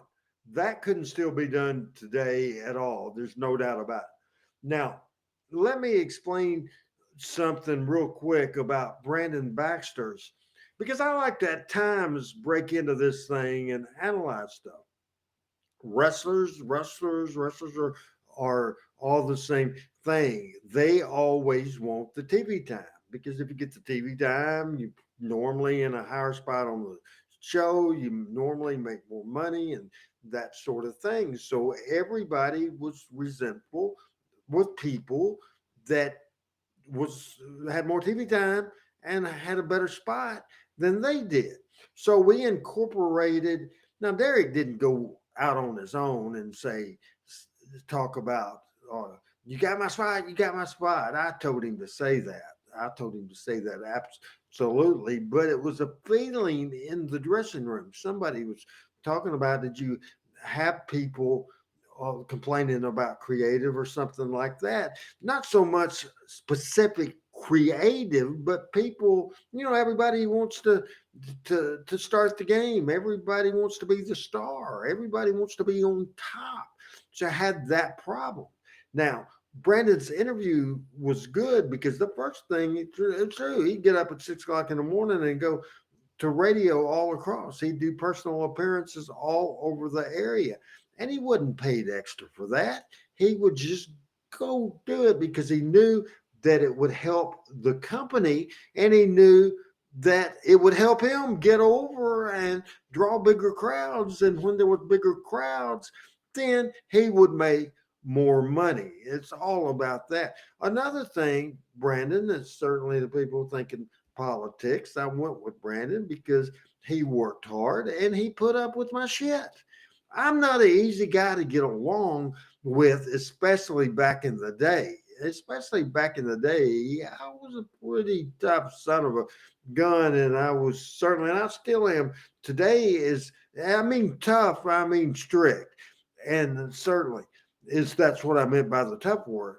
That couldn't still be done today at all. There's no doubt about it. Now, let me explain something real quick about Brandon Baxter's, because I like to at times break into this thing and analyze stuff. Wrestlers are all the same thing. They always want the TV time, because if you get the TV time, you normally in a higher spot on the show, you normally make more money and that sort of thing. So everybody was resentful with people that had more TV time and had a better spot than they did. So we incorporated. Now, Derrick didn't go out on his own and talk about you got my spot. You got my spot. I told him to say that. Absolutely. But it was a feeling in the dressing room. Somebody was talking about, did you have people complaining about creative or something like that? Not so much specific creative, but people, everybody wants to start the game. Everybody wants to be the star. Everybody wants to be on top. So I had that problem. Now, Brandon's interview was good because the first thing, it's true, he'd get up at 6 o'clock in the morning and go to radio all across. He'd do personal appearances all over the area. And he wasn't paid extra for that. He would just go do it because he knew that it would help the company, and he knew that it would help him get over and draw bigger crowds. And when there was bigger crowds, then he would make more money. It's all about that. Another thing, Brandon, is certainly the people thinking politics. I went with Brandon because he worked hard and he put up with my shit. I'm not an easy guy to get along with, especially back in the day. I was a pretty tough son of a gun, and I was certainly, and I still am. Today tough, I mean strict. And certainly that's what I meant by the tough word.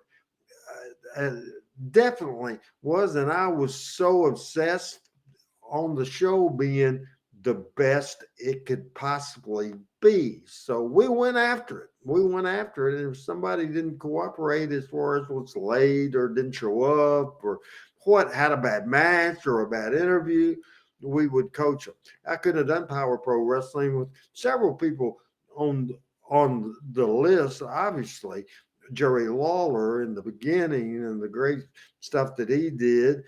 Definitely was, and I was so obsessed on the show being the best it could possibly be. So we went after it. And if somebody didn't cooperate as far as was late or didn't show up or had a bad match or a bad interview, we would coach them. I could have done Power Pro Wrestling with several people on the list, obviously. Jerry Lawler in the beginning and the great stuff that he did,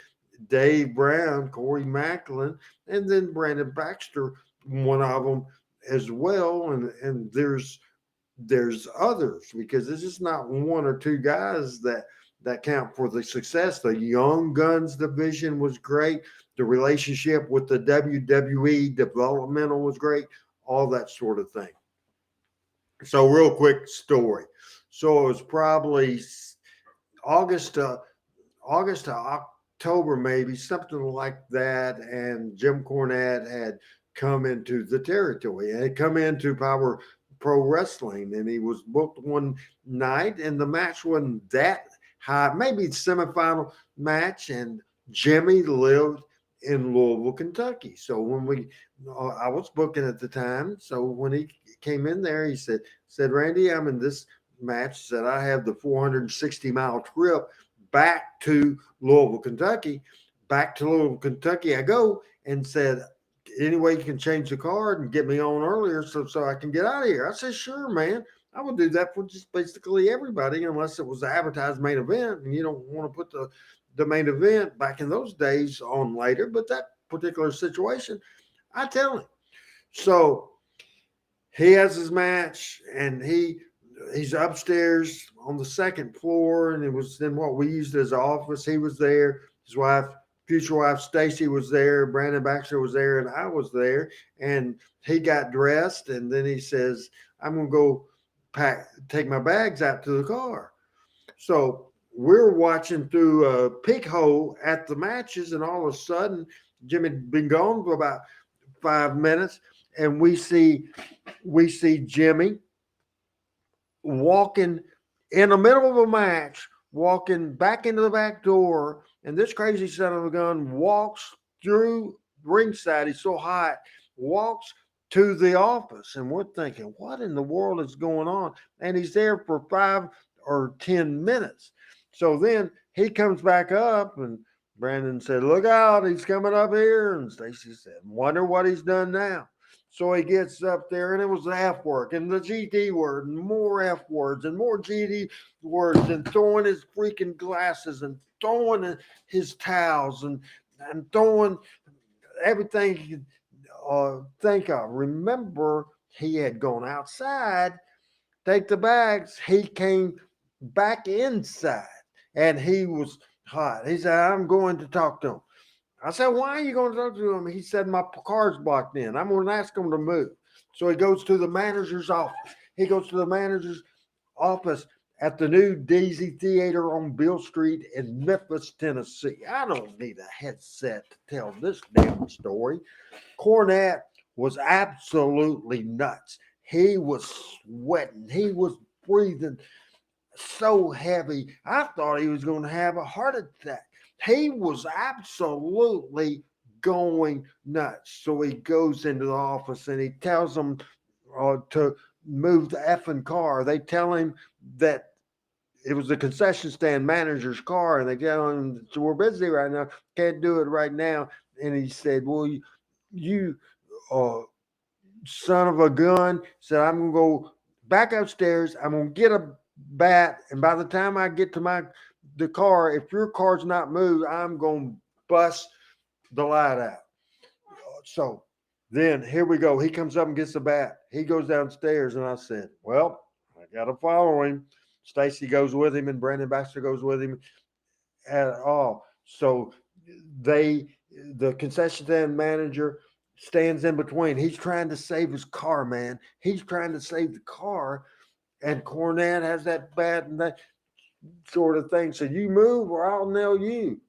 Dave Brown, Corey Macklin, and then Brandon Baxter, one of them as well. And there's others, because it's just not one or two guys that count for the success. The Young Guns division was great. The relationship with the WWE developmental was great. All that sort of thing. So real quick story. So it was probably August to October, maybe something like that. And Jim Cornette had come into the territory and had come into Power Pro Wrestling, and he was booked one night, and the match wasn't that high, maybe semifinal match. And Jimmy lived in Louisville, Kentucky. So when I was booking at the time. So when he came in there, he said, Randy, I'm in this match. Said, I have the 460-mile trip back to Louisville, Kentucky. Back to Louisville, Kentucky I go, and said, any way you can change the card and get me on earlier so I can get out of here. I said, sure, man. I would do that for just basically everybody, unless it was the advertised main event, and you don't want to put the main event back in those days on later. But that particular situation, I tell him. So he has his match, and he's upstairs on the second floor, and it was in what we used as an office. He was there. His wife, future wife Stacy, was there. Brandon Baxter was there, and I was there. And he got dressed, and then he says, I'm going to go take my bags out to the car. So we're watching through a peek hole at the matches, and all of a sudden, Jimmy had been gone for about 5 minutes, and we see Jimmy walking in the middle of a match, walking back into the back door, and this crazy son of a gun walks through ringside. He's so hot, walks to the office, and we're thinking, what in the world is going on? And he's there for 5 or 10 minutes. So then he comes back up, and Brandon said, look out, he's coming up here. And Stacy said, wonder what he's done now. So he gets up there, and it was the F word and the GD word and more F words and more GD words, and throwing his freaking glasses and throwing his towels and throwing everything he could think of. Remember, he had gone outside, take the bags. He came back inside, and he was hot. He said, I'm going to talk to him. I said, why are you going to talk to him? He said, my car's blocked in. I'm going to ask him to move. So he goes to the manager's office. at the new Daisy Theater on Beale Street in Memphis, Tennessee. I don't need a headset to tell this damn story. Cornette was absolutely nuts. He was sweating. He was breathing so heavy. I thought he was going to have a heart attack. He was absolutely going nuts. So he goes into the office and he tells them to move the effing car. They tell him that it was the concession stand manager's car, and they tell him, so we're busy right now, can't do it right now. And he said, well, you son of a gun, said, I'm going to go back upstairs. I'm going to get a bat. And by the time I get to the car, if your car's not moved, I'm going to bust the light out. So then here we go. He comes up and gets the bat. He goes downstairs, and I said, well, I got to follow him. Stacy goes with him, and Brandon Baxter goes with him at all. So the concession stand manager stands in between. He's trying to save his car, man. He's trying to save the car, and Cornette has that bat and that sort of thing. So you move or I'll nail you.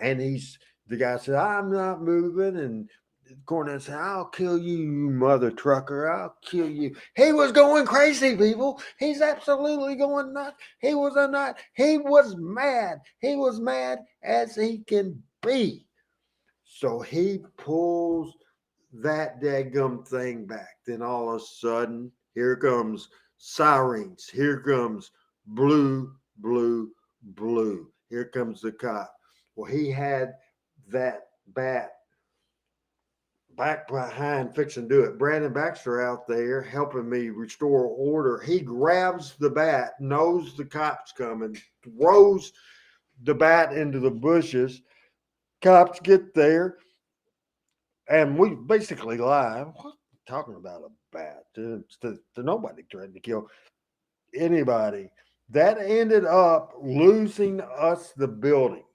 And the guy said, I'm not moving. And Cornette said, I'll kill you, you mother trucker. I'll kill you. He was going crazy, people. He's absolutely going nuts. He was a nut. He was mad. He was mad as he can be. So he pulls that daggum thing back. Then all of a sudden, here comes sirens. Here comes blue, blue, blue. Here comes the cop. Well, he had that bat back behind fixing to do it. Brandon Baxter out there helping me restore order. He grabs the bat, knows the cop's coming, throws the bat into the bushes. Cops get there, and we basically lie. What are you talking about a bat? To nobody trying to kill anybody. That ended up losing us the building.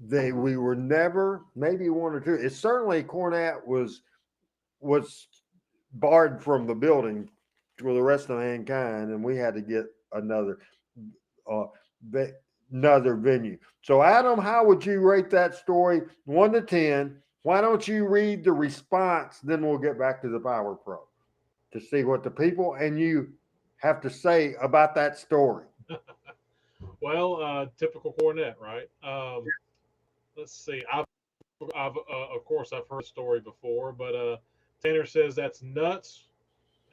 We were never, maybe one or two. It's certainly Cornette was barred from the building for the rest of mankind, and we had to get another venue. So, Adam, how would you rate that story 1 to 10? Why don't you read the response? Then we'll get back to the Power Pro to see what the people and you have to say about that story. Well, typical Cornette, right? Let's see. I've of course I've heard the story before, but Tanner says that's nuts,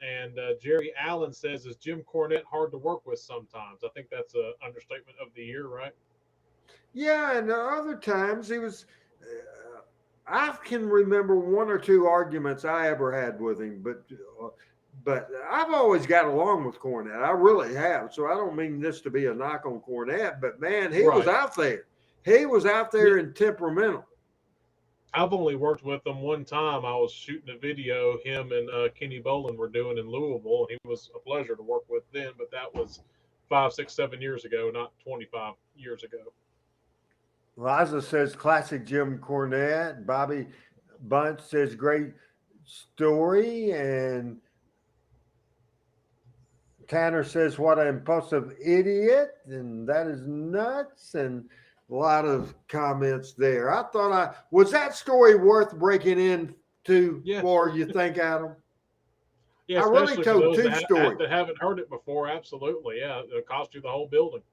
and Jerry Allen says, is Jim Cornette hard to work with sometimes? I think that's an understatement of the year, right? Yeah, and other times he was. I can remember 1 or 2 arguments I ever had with him, but I've always got along with Cornette. I really have. So I don't mean this to be a knock on Cornette, but man, he was out there. He was out there and temperamental. I've only worked with him one time. I was shooting a video him and Kenny Bolin were doing in Louisville, and he was a pleasure to work with then, but that was 5, 6, 7 years ago, not 25 years ago. Liza says classic Jim Cornette. Bobby Bunch says great story. And Tanner says what an impulsive idiot. And that is nuts. And a lot of comments there. I thought was that story worth breaking into for, you think, Adam? Yeah, I really told 2 stories. That haven't heard it before, absolutely. Yeah, it cost you the whole building.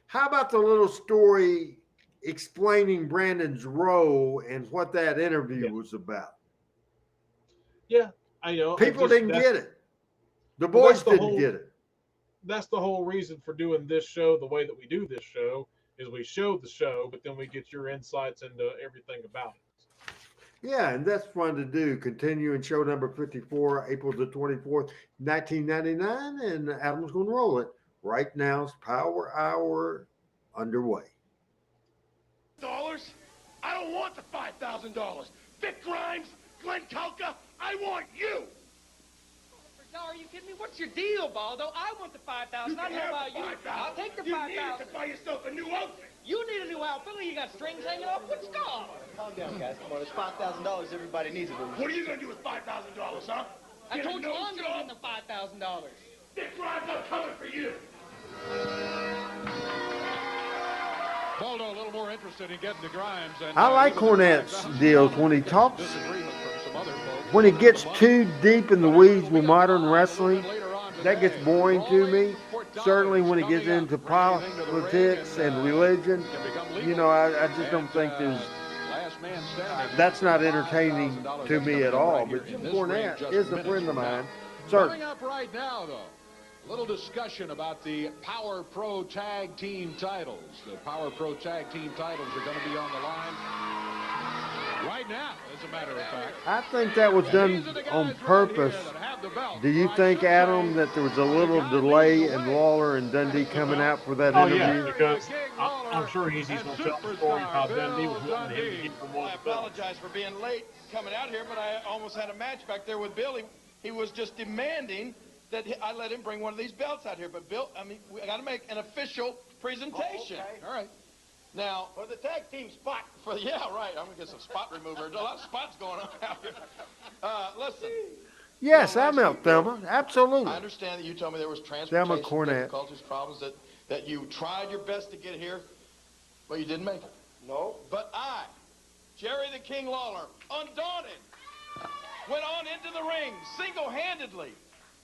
How about the little story explaining Brandon's role and what that interview was about? Yeah, I know. People didn't get it. The boys didn't get it. That's the whole reason for doing this show the way that we do this show, is we show the show, but then we get your insights into everything about it. Yeah, and that's fun to do. Continuing show number 54, April the 24th, 1999, and Adam's going to roll it. Right now, it's Power Hour underway. I don't want the $5,000. Vic Grimes, Glenn Kulka, I want you. Are you kidding me? What's your deal, Baldo? I want the $5,000. I don't know about you. I'll take the $5,000. You need to buy yourself a new outfit. You need a new outfit. You got strings hanging off. What's going on? Calm down, guys. Come on, it's $5,000. Everybody needs it. What are you going to do with $5,000, huh? I told you I'm going to give them the $5,000. Vic Grimes, I'm coming for you. Baldo a little more interested in getting to Grimes. And, I like Cornette's deals when he talks. When he gets too deep in the weeds with modern wrestling, that gets boring to me. Certainly when he gets into politics and religion, you know, I just don't think that's not entertaining to me at all. But Jim Cornette is a friend of mine. Coming up right now, though, a little discussion about the Power Pro Tag Team titles. The Power Pro Tag Team titles are going to be on the line right now, as a matter of fact. I think that was done on purpose. Do you think, Adam, that there was a little delay in Lawler and Dundee coming out for that interview? Yeah, because I'm sure he's going to tell the story how Dundee was wanting him to get from one I apologize for being late coming out here, but I almost had a match back there with Bill. He was just demanding that I let him bring one of these belts out here. But Bill, I mean, we got to make an official presentation. Oh, okay. All right. Now, for the tag team spot. Yeah, right. I'm going to get some spot remover. There's a lot of spots going on out here. Listen. Yes, I'm out, Thelma. Absolutely. I understand that you told me there was transportation Cornette. difficulties, problems, that you tried your best to get here, but you didn't make it. No. But I, Jerry the King Lawler, undaunted, went on into the ring single-handedly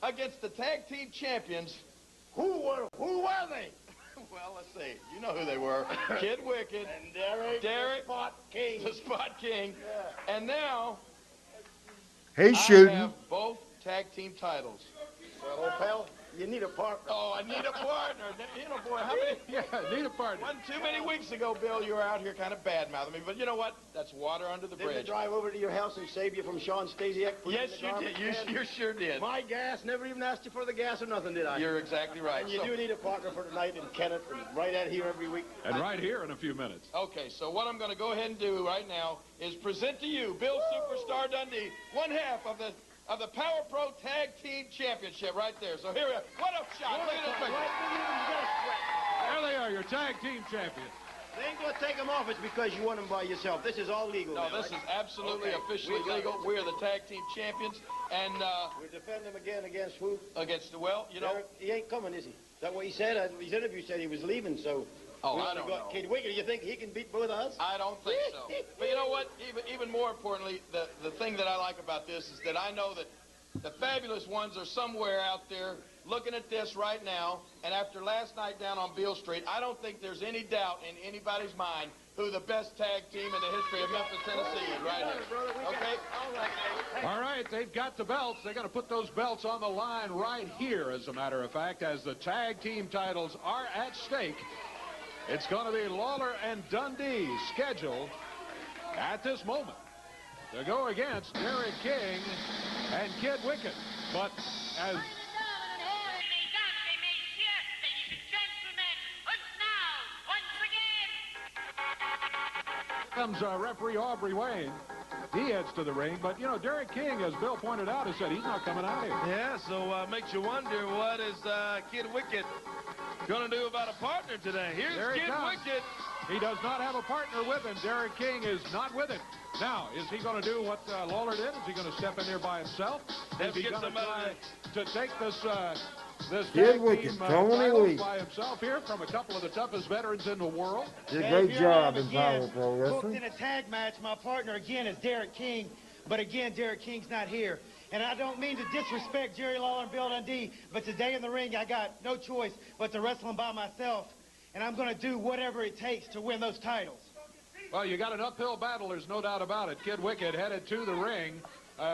against the tag team champions. Who were they? Well, let's see. You know who they were. Kid Wicked. And Derrick. The Spot King. The Spot King. Yeah. And now, he's shooting. I have both tag team titles. Well, pal, you need a partner. Oh, I need a partner. You know, boy, how many? Yeah, need a partner. Wasn't too many weeks ago, Bill, you were out here kind of bad-mouthing me. But you know what? That's water under the Didn't I bridge. drive over to your house and save you from Sean Stasiak? Yes, you did. You sure did. My gas, never even asked you for the gas or nothing, did I? You're exactly right. And you do need a partner for tonight, and Kenneth, and right out here every week. And right here in a few minutes. Okay, so what I'm going to go ahead and do right now is present to you Bill Superstar Dundee, one half of the Power Pro Tag Team Championship right there. So here we are. What a shot. Look at this picture. There they are, your tag team champions. They ain't going to take them off. It's because you won them by yourself. This is all legal. No, now, this right? is absolutely officially legal. We are the tag team champions. And we defend him again against who? Against the, well, you know. Derrick, he ain't coming, is he? Is that what he said? His interview said he was leaving, so. Oh, I don't know. Kid Wicked, you think he can beat both of us? I don't think so. But you know what? Even more importantly, the thing that I like about this is that I know that the fabulous ones are somewhere out there looking at this right now, and after last night down on Beale Street, I don't think there's any doubt in anybody's mind who the best tag team in the history of Memphis, Tennessee is right here. Okay? All right, they've got the belts. They're going to put those belts on the line right here, as a matter of fact, as the tag team titles are at stake. It's going to be Lawler and Dundee scheduled at this moment to go against Derrick King and Kid Wicked. But as comes referee Aubrey Wayne, he heads to the ring. But, you know, Derrick King, as Bill pointed out, has said he's not coming out here. Yeah, so makes you wonder what is Kid Wicked going to do about a partner today. Here's Kid Wicked. He does not have a partner with him. Derrick King is not with him. Now, is he going to do what Lawler did? Is he going to step in there by himself? Is he going to try to take this Kid Wicked, Tony Lee, by himself here from a couple of the toughest veterans in the world? did a great job in Power Pro Booked Wrestling. in a tag match. My partner again is Derrick King, but again, Derrick King's not here. And I don't mean to disrespect Jerry Lawler and Bill Dundee, but today in the ring, I got no choice but to wrestle them by myself. And I'm going to do whatever it takes to win those titles. Well, you got an uphill battle, there's no doubt about it. Kid Wicked headed to the ring.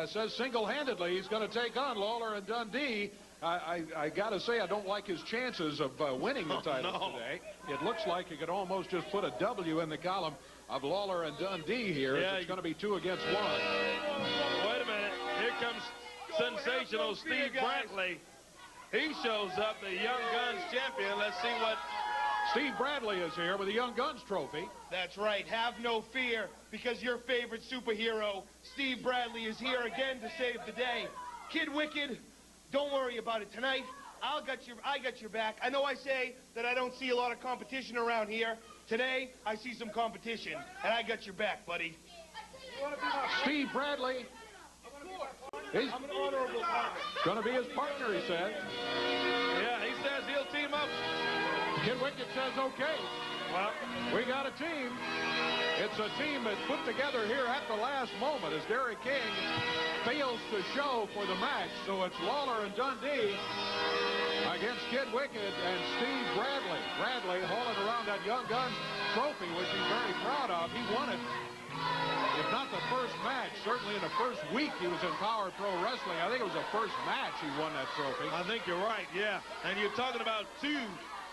Says single-handedly he's going to take on Lawler and Dundee. I got to say, I don't like his chances of winning the title today. It looks like you could almost just put a W in the column of Lawler and Dundee here. Yeah, it's going to be 2 against 1. Wait a minute. Here comes sensational Steve Bradley. He shows up, the Young Guns champion. Let's see what... Steve Bradley is here with the Young Guns trophy. That's right. Have no fear, because your favorite superhero, Steve Bradley, is here again to save the day. Kid Wicked, don't worry about it tonight. I got your back. I know I say that I don't see a lot of competition around here. Today, I see some competition, and I got your back, buddy. Steve Bradley is I'm an honorable partner. going to be his partner, he said. Yeah, he's says he'll team up. Kid Wicked says, okay. Well, we got a team. It's a team that's put together here at the last moment as Derrick King fails to show for the match. So it's Lawler and Dundee against Kid Wicked and Steve Bradley. Bradley hauling around that Young Guns trophy, which he's very proud of. He won it, if not the first match, certainly in the first week he was in Power Pro Wrestling. I think it was the first match he won that trophy. I think you're right, yeah. And you're talking about two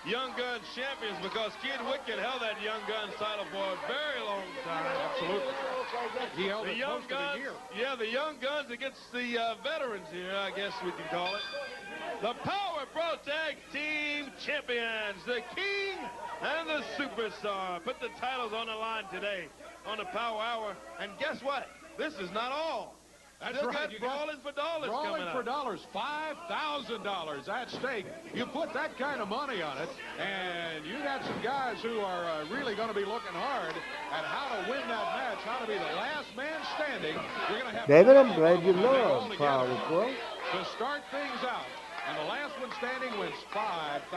Young Guns champions because Kid Wicked held that Young Guns title for a very long time. Absolutely. He held The it Young most of Guns, the year. yeah, the Young Guns against the veterans here, I guess we can call it. The Power Pro Tag Team Champions, the King and the Superstar. Put the titles on the line today on the Power Hour. And guess what? This is not all. That's Still right. got Brawling for Dollars coming Brawling up. for Dollars, $5,000 at stake. You put that kind of money on it, and you got some guys who are really going to be looking hard at how to win that match, how to be the last man standing. You're going to have David, I'm glad you love Power Pro. to start things out. And the last one standing wins $5,000.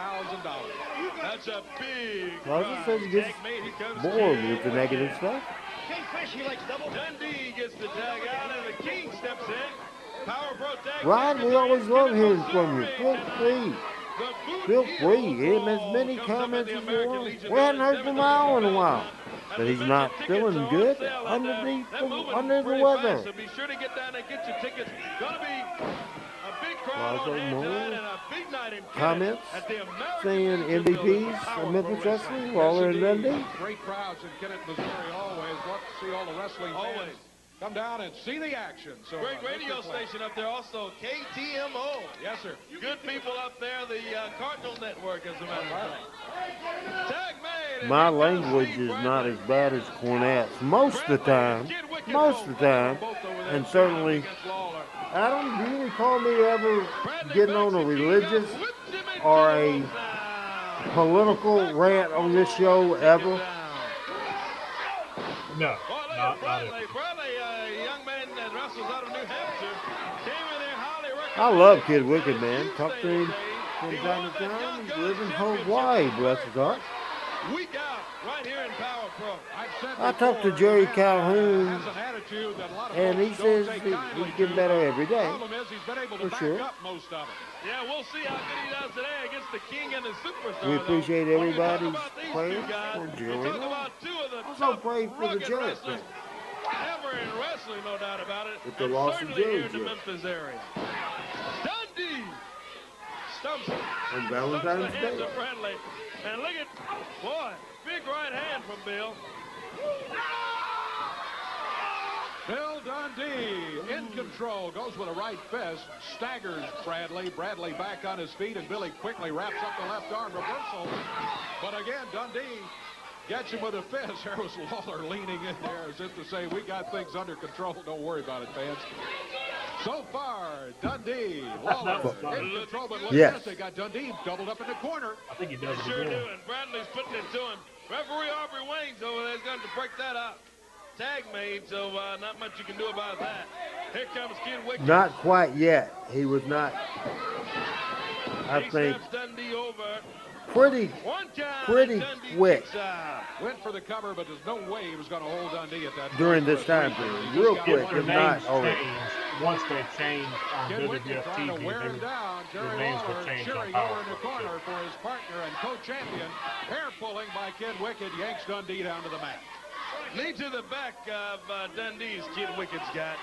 That's a big Roger prize. says he gets Tag mate, here comes bored King. with the negative stuff. Kingfish, he likes double. Dundee gets the tag out, and the King steps in. Power Pro Tag Ryan, we Champions always against love Kid hearing from you. Missouri. Feel free. The Boot Feel Heel free. Give him as Ball many comes up comments in the as you American want. Legion We hadn't Building, heard from Al in a while. $7,000. But he's And not the feeling tickets are on good sale, underneath they're moving under the pretty weather. fast, so be sure to get down and get your tickets. Gonna be a big crowd Roger on hand Moore. tonight and a big night in Comments at the American saying Legion Building MVPs for Power of Memphis Pro Wrestling, Lawler and Yes, indeed. Dundee. Great crowds in Kennett, Missouri, always. Love to see all the wrestling fans Always. come down and see the action. So, Great Mr. radio Clay. station up there also, KTMO. Yes, sir. Good people up there, the Cardinal Network, as a matter of fact. Tag made. My language is not as bad as Cornette's most of the time. Most of the time. And certainly, Adam, do you recall me ever getting on a religious or a political rant on this show ever? No, not Bradley, it. Bradley, a young man that wrestles out of New Hampshire, came in there highly recommended. I love Kid Wicked, man. Talk to him from time to time. He's living in Hawaii, bless his heart. Week out, right here in Power Pro. I talked to Jerry Calhoun, Has an attitude that a lot of and he folks don't says take he's kindly getting to. better every day. Problem is he's been able to For back sure. up most of it. Yeah, we'll see how good he does today against the King and the Superstar. We appreciate though. When you talk everybody's about these two prayers guys, for you Jerry. talk about two of the Also top pray for the rugged Jerry wrestlers ever in wrestling, no doubt about it. With the And loss of certainly Jerry here in the Joe. Memphis area. Dundee stumps On Valentine's the hands Day. of Bradley. And look at, boy, big right hand from Bill. Bill Dundee in control, goes with a right fist, staggers Bradley. Bradley back on his feet, and Billy quickly wraps up the left arm reversal. But again, Dundee gets him with a fist. There was Lawler leaning in there as if to say, we got things under control. Don't worry about it, fans. So far, Dundee, Lawler in control, but look Yes. at this. They got Dundee doubled up in the corner. I think he does it Sure do, again. and Bradley's putting it to him. Referee Aubrey Wayne's over there is going to break that up. Tag made, so not much you can do about that. Here comes Kid Wicked. Not quite yet. He was not, I He think, snaps Dundee over. pretty One time, pretty Dundee quick. kicks out. Went for the cover, but there's no way he was going to hold Dundee at that point. during this time He period. just Real got quick, one if Their not names already. changed once they changed on Kid Wicked trying to WWF wear him TV. down. Jerry names were Lawler changed on cheering Power over in the Pro, corner for his partner and co-champion. Hair pulling by Kid Wicked yanks Dundee down to the mat. Knee to the back of Dundee's Kid Wicked's got.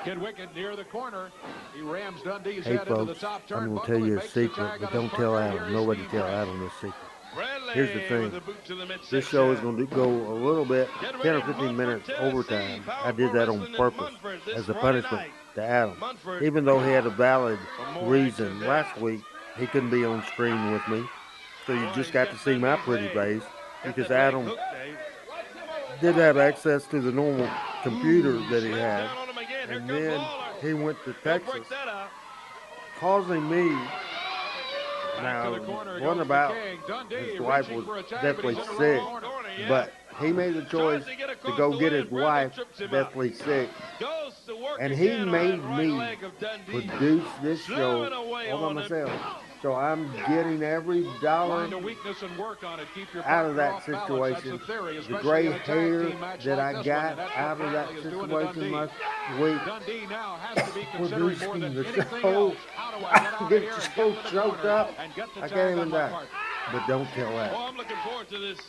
Kid Wicked near the corner. He rams Dundee's Hey, head into the folks, top I'm turnbuckle. going to tell He you a makes the secret, tag but on don't his tell partner. Adam. Here is Nobody Steve tell Bradley. Adam this secret. Bradley Here's the thing. with a boot to the This midsection. show is going to go a little bit, Get 10 or ready, 15 Munford, minutes Tennessee. overtime. Power I did Pro that on Wrestling in purpose Munford this as a Friday punishment night. to Adam. Munford. Even though he had a valid more reason action there. last week, he couldn't be on screen with me. So you just got to see my pretty face because Adam did have access to the normal computer that he had. And then he went to Texas, causing me, now, to the corner one goes about the King. Dundee his wife reaching was for a tag, deathly but he's in the sick, wrong corner. but he made the choice to go get his wife deathly sick And he again on made that right me leg of Dundee. produce this show Slamming away all by on it. myself. So I'm getting every dollar Find a weakness and work on it. Keep your out of partner that off balance. That's situation. the theory, The especially gray in a tag hair team match that like I this one, got and that's out what of that Bradley is doing to situation Dundee. last week, Dundee now has to be considering more than producing the anything show, else. How do I get out I of get here and so get to the choked corner up, and get the I tag can't on even my die. part? But don't tell that. Oh, I'm looking forward to this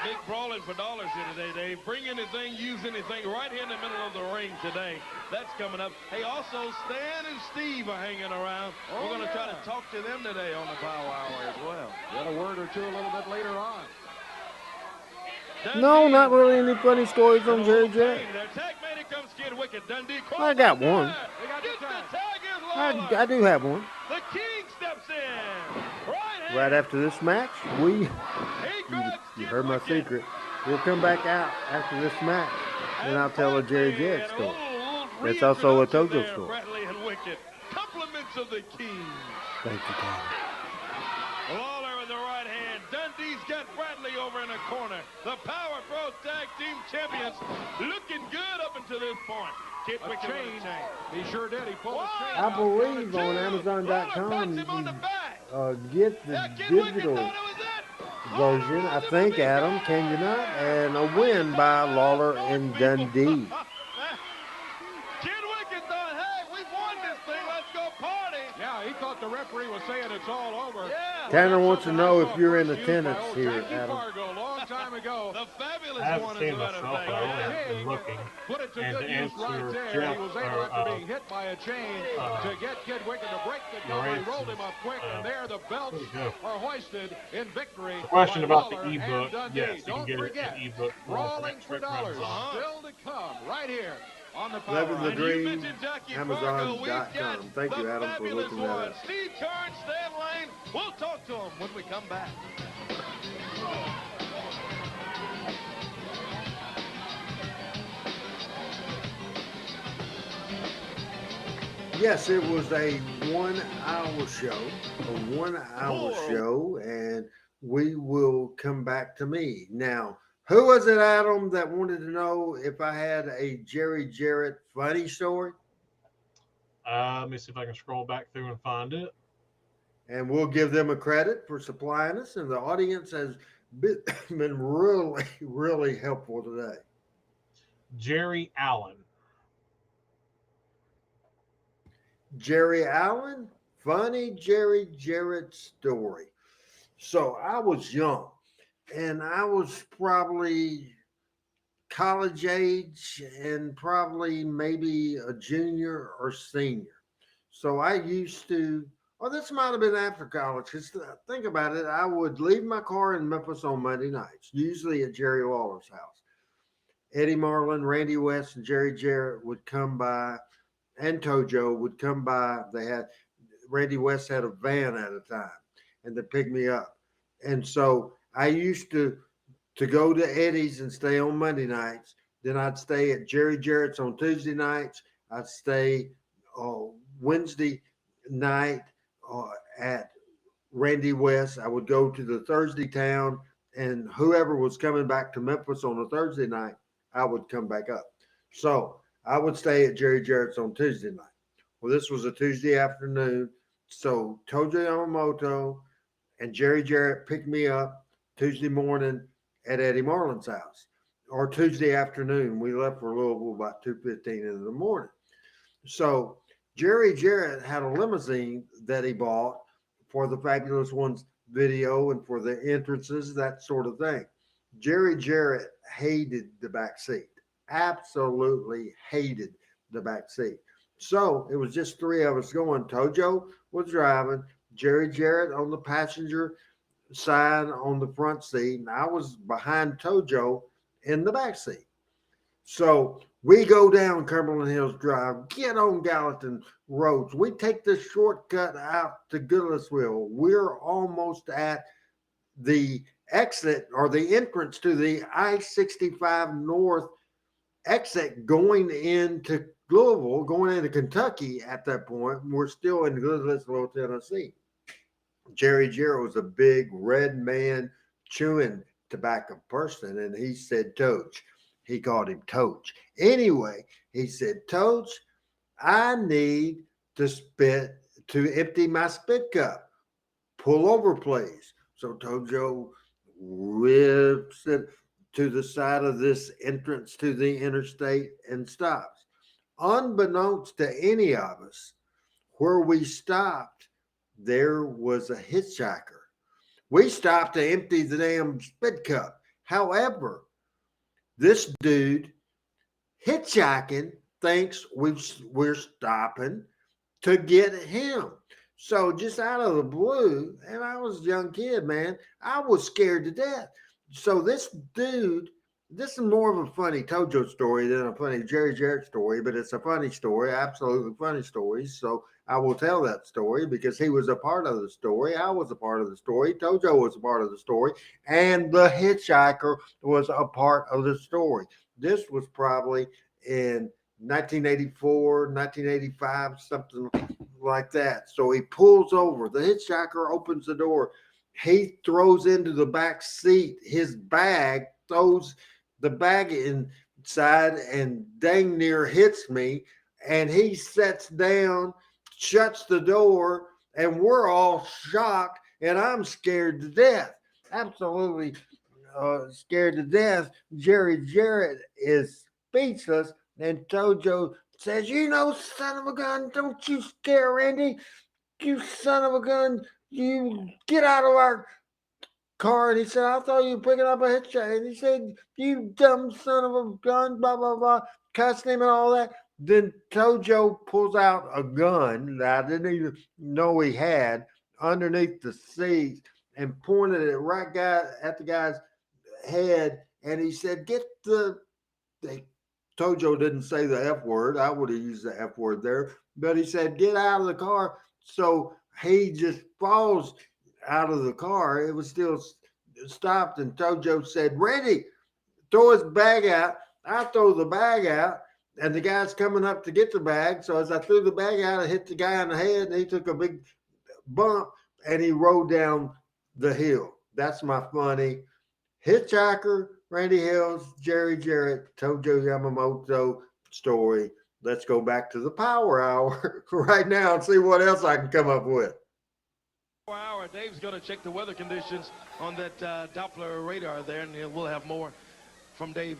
big brawling for dollars here today, Dave. Bring anything, use anything right here in the middle of the ring today. That's coming up. Hey, also, Stan and Steve are hanging around. We're going to try to talk to them today on the Power Hour as well. Get a word or two a little bit later on. No, not really any funny stories on Jerry Jarrett. Their tag mate comes Kid Wicked. Dundee I got one. Gets the tag is Lawler. I do have one. The King steps in. Right Right after this match, you Kid heard my Wicked. secret. We'll come back out after this match, and I'll tell a Jerry Jarrett story. That's also a Tojo story. Bradley and Wicked. Compliments of the King. Thank you, Tom. Lawler in the right hand. Dundee's got Bradley over in a corner. The Power Pro Tag Team Champions looking good up until this point. Kid A Wicked with chain. a chain. He sure did. He pulled a chain I out. believe on Lawler Amazon.com puts you him on the back. can get the Kid Wicked digital thought it was it. version. I think, Adam, can you not? And a win by Lawler and Dundee. Kid Wicked thought, hey, we won this thing. Let's go party. Yeah, he thought the referee was saying it's all over. Yeah. Tanner wants to know if you're in First used attendance by old here, Jackie Adam. Fargo, long time ago. The fabulous I haven't one, as seen a matter of myself, fact. I only have been King looking. Put it to And good to use right answer there. Jeff, He was able, after being hit by a chain, to get Kid Wicked to break the cover. He rolled him up quick, and there the belts are hoisted in victory. The question by about Lawler the and ebook, Dundee. yes, you can Don't get forget, an ebook. Brawling for Dollars still to come right here on the Power Living the Hour. dream. You mentioned Jackie Amazon.com. Fargo. We've got Thank you, the Adam, for fabulous looking that one. up. Steve Kern, Stan Lane. We'll talk to him when we come back. Yes, it was a 1 hour show, and we will come back to me. Now, who was it, Adam, that wanted to know if I had a Jerry Jarrett funny story? Let me see if I can scroll back through and find it. And we'll give them a credit for supplying us, and the audience has been really, really helpful today. Jerry Allen. Jerry Allen, funny Jerry Jarrett story. So I was young, and I was probably college age and probably maybe a junior or senior. So I used to, this might have been after college, because think about it, I would leave my car in Memphis on Monday nights, usually at Jerry Lawler's house. Eddie Marlin, Randy West, and Jerry Jarrett would come by, and Tojo would come by. Randy West had a van at a time, and they picked me up. And so I used to go to Eddie's and stay on Monday nights. Then I'd stay at Jerry Jarrett's on Tuesday nights. I'd stay Wednesday night at Randy West. I would go to the Thursday town, and whoever was coming back to Memphis on a Thursday night, I would come back up. So I would stay at Jerry Jarrett's on Tuesday night. Well, this was a Tuesday afternoon. So Tojo Yamamoto and Jerry Jarrett picked me up Tuesday morning at Eddie Marlin's house, or Tuesday afternoon. We left for Louisville about 2:15 in the morning. So Jerry Jarrett had a limousine that he bought for the Fabulous Ones video and for the entrances, that sort of thing. Jerry Jarrett hated the back seat. Absolutely hated the back seat. So it was just three of us going. Tojo was driving, Jerry Jarrett on the passenger side on the front seat, and I was behind Tojo in the back seat. So we go down Cumberland Hills Drive, get on Gallatin Roads. We take the shortcut out to Goodlettsville. We're almost at the exit or the entrance to the I-65 North exit going into Louisville, going into Kentucky at that point. We're still in Goodlettsville, Tennessee. Jerry Jarrett was a big red man chewing tobacco person, and he said, Toach. He called him Toach. Anyway, he said, Toach, I need to empty my spit cup. Pull over, please. So Tojo whips it to the side of this entrance to the interstate and stops. Unbeknownst to any of us, where we stopped, there was a hitchhiker. We stopped to empty the damn spit cup. However, this dude hitchhiking thinks we're stopping to get him. So just out of the blue, and I was a young kid, man, I was scared to death. So this dude, this is more of a funny Tojo story than a funny Jerry Jarrett story, but it's a funny story, absolutely funny story. So I will tell that story because he was a part of the story. I was a part of the story. Tojo was a part of the story. And the hitchhiker was a part of the story. This was probably in 1984, 1985, something like that. So he pulls over. The hitchhiker opens the door. He throws into the back seat his bag, throws the bag inside, and dang near hits me. And he sits down, shuts the door, and we're all shocked. And I'm scared to death. Absolutely scared to death. Jerry Jarrett is speechless. And Tojo says, "You know, son of a gun, don't you scare Randy. You son of a gun, you get out of our car." And he said, "I thought you were picking up a hitchhiker." And he said, "You dumb son of a gun," blah, blah, blah, cussing him and all that. Then Tojo pulls out a gun that I didn't even know he had underneath the seat and pointed it right at the guy's head. And he said, "Get the Tojo didn't say the F word. I would have used the F word there. But he said, "Get out of the car." So he just falls out of the car. It was still stopped. And Tojo said, "Randy, throw his bag out." I throw the bag out. And the guy's coming up to get the bag. So as I threw the bag out, I hit the guy in the head. And he took a big bump. And he rolled down the hill. That's my funny hitchhiker, Randy Hills, Jerry Jarrett, Tojo Yamamoto story. Let's go back to the Power Hour right now and see what else I can come up with. Hour. Dave's going to check the weather conditions on that Doppler radar there, and we'll have more from Dave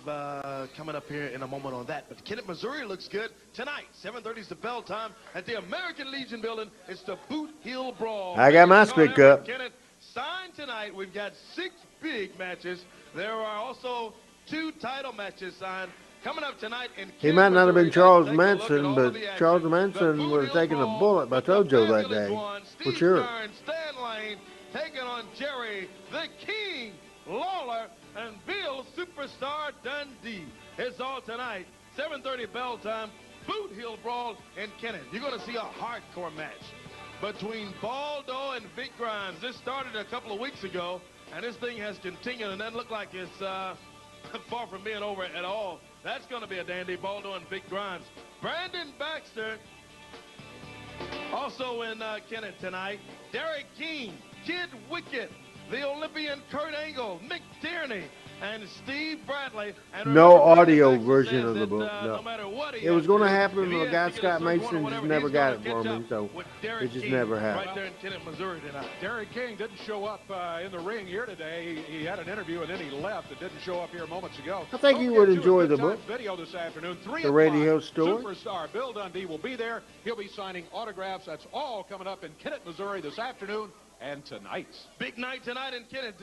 coming up here in a moment on that. But Kennett, Missouri looks good tonight. 7:30 is the bell time at the American Legion building. It's the Boot Hill Brawl. I got my spit cup. Kennett, signed tonight. We've got 6 big matches. There are also 2 title matches signed coming up tonight. He might not have been Charles Manson, but Charles Manson would have taken a bullet by Tojo that day, for sure. Stan Lane taking on Jerry the King Lawler and Bill Superstar Dundee. It's all tonight. 7:30 bell time. Boot Hill Brawl in Kennett. You're going to see a hardcore match between Baldo and Vic Grimes. This started a couple of weeks ago, and this thing has continued, and doesn't look like it's far from being over at all. That's going to be a dandy. Baldo and Vic Grimes. Brandon Baxter also in Kennett tonight. Derrick King, Kid Wicket, the Olympian Kurt Angle, Mick Tierney, and Steve Bradley. And no audio version of the book. No. No It was going to happen, but a guy, Scott Mason, just never got it for me, so it just never happened. Right there in Kennett, Missouri tonight. Derrick King didn't show up in the ring here today. He had an interview and then he left. It didn't show up here moments ago. I think you would enjoy the book. Video this afternoon. The radio story. Superstar Bill Dundee will be there. He'll be signing autographs. That's all coming up in Kennett, Missouri this afternoon and tonight. Big night tonight in Kennett.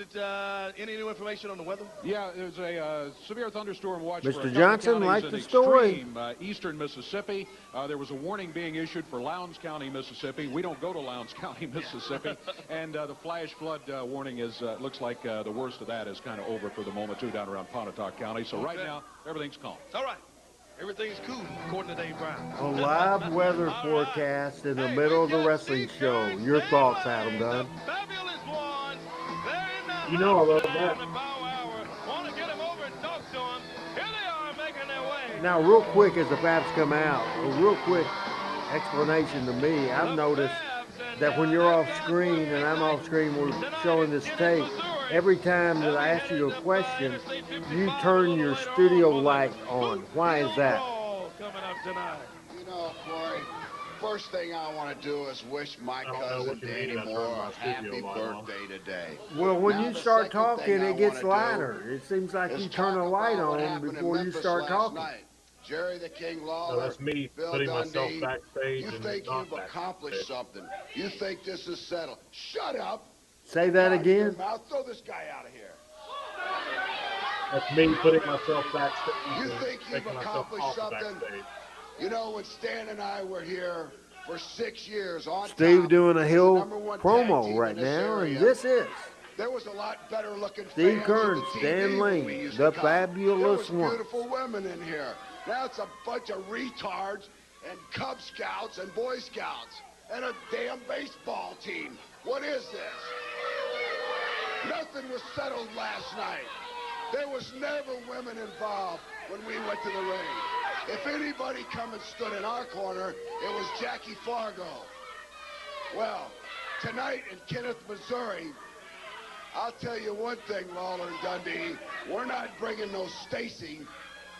Any new information on the weather? Yeah, there's a severe thunderstorm watch. Mr. Johnson liked the story. Eastern Mississippi. There was a warning being issued for Lowndes County, Mississippi. We don't go to Lowndes County, Mississippi. And the flash flood warning is looks like the worst of that is kind of over for the moment, too, down around Pontotoc County. So right now, everything's calm. All right. Everything's cool, according to Dave Brown. A live weather forecast in the middle of the wrestling show. Your thoughts, Adam Dunn? You know I love that. Now, real quick, as the Fabs come out, a real quick explanation to me. I've noticed that when you're off screen and I'm off screen, we're showing this tape. Every time that I ask you a question, you turn your studio light on. Why is that? Coming up tonight. You know, Corey, first thing I want to do is wish my I don't know cousin what you mean Danny I turned Moore my a studio happy light on. birthday today. Well, when Now, you the start second talking, thing I it gets wanna do lighter. It seems like is you turn a talk light about what on happened in before you Memphis start last talking. night. Jerry the King No, Lawler, that's me Bill putting myself Dundee. backstage You and think not you've accomplished something. You think this is settled. Shut up. Say that Watch your again. mouth. Throw this guy out of here. That's me putting myself backstage You and think you've taking myself accomplished off the something? backstage. You know, when Stan and I were here for 6 years on Steve top doing a as the Hill #1 tag promo team right in this now, and area, this is there was a lot better looking Steve fans Kearns, at the Stan TV when we Lane, used the to come. There fabulous was beautiful ones. women in here. Now it's a bunch of retards and Cub Scouts and Boy Scouts and a damn baseball team. What is this? Nothing was settled last night. There was never women involved when we went to the ring. If anybody come and stood in our corner, it was Jackie Fargo. Well, tonight in Kenneth, Missouri, I'll tell you one thing, Lawler and Dundee, we're not bringing no Stacy,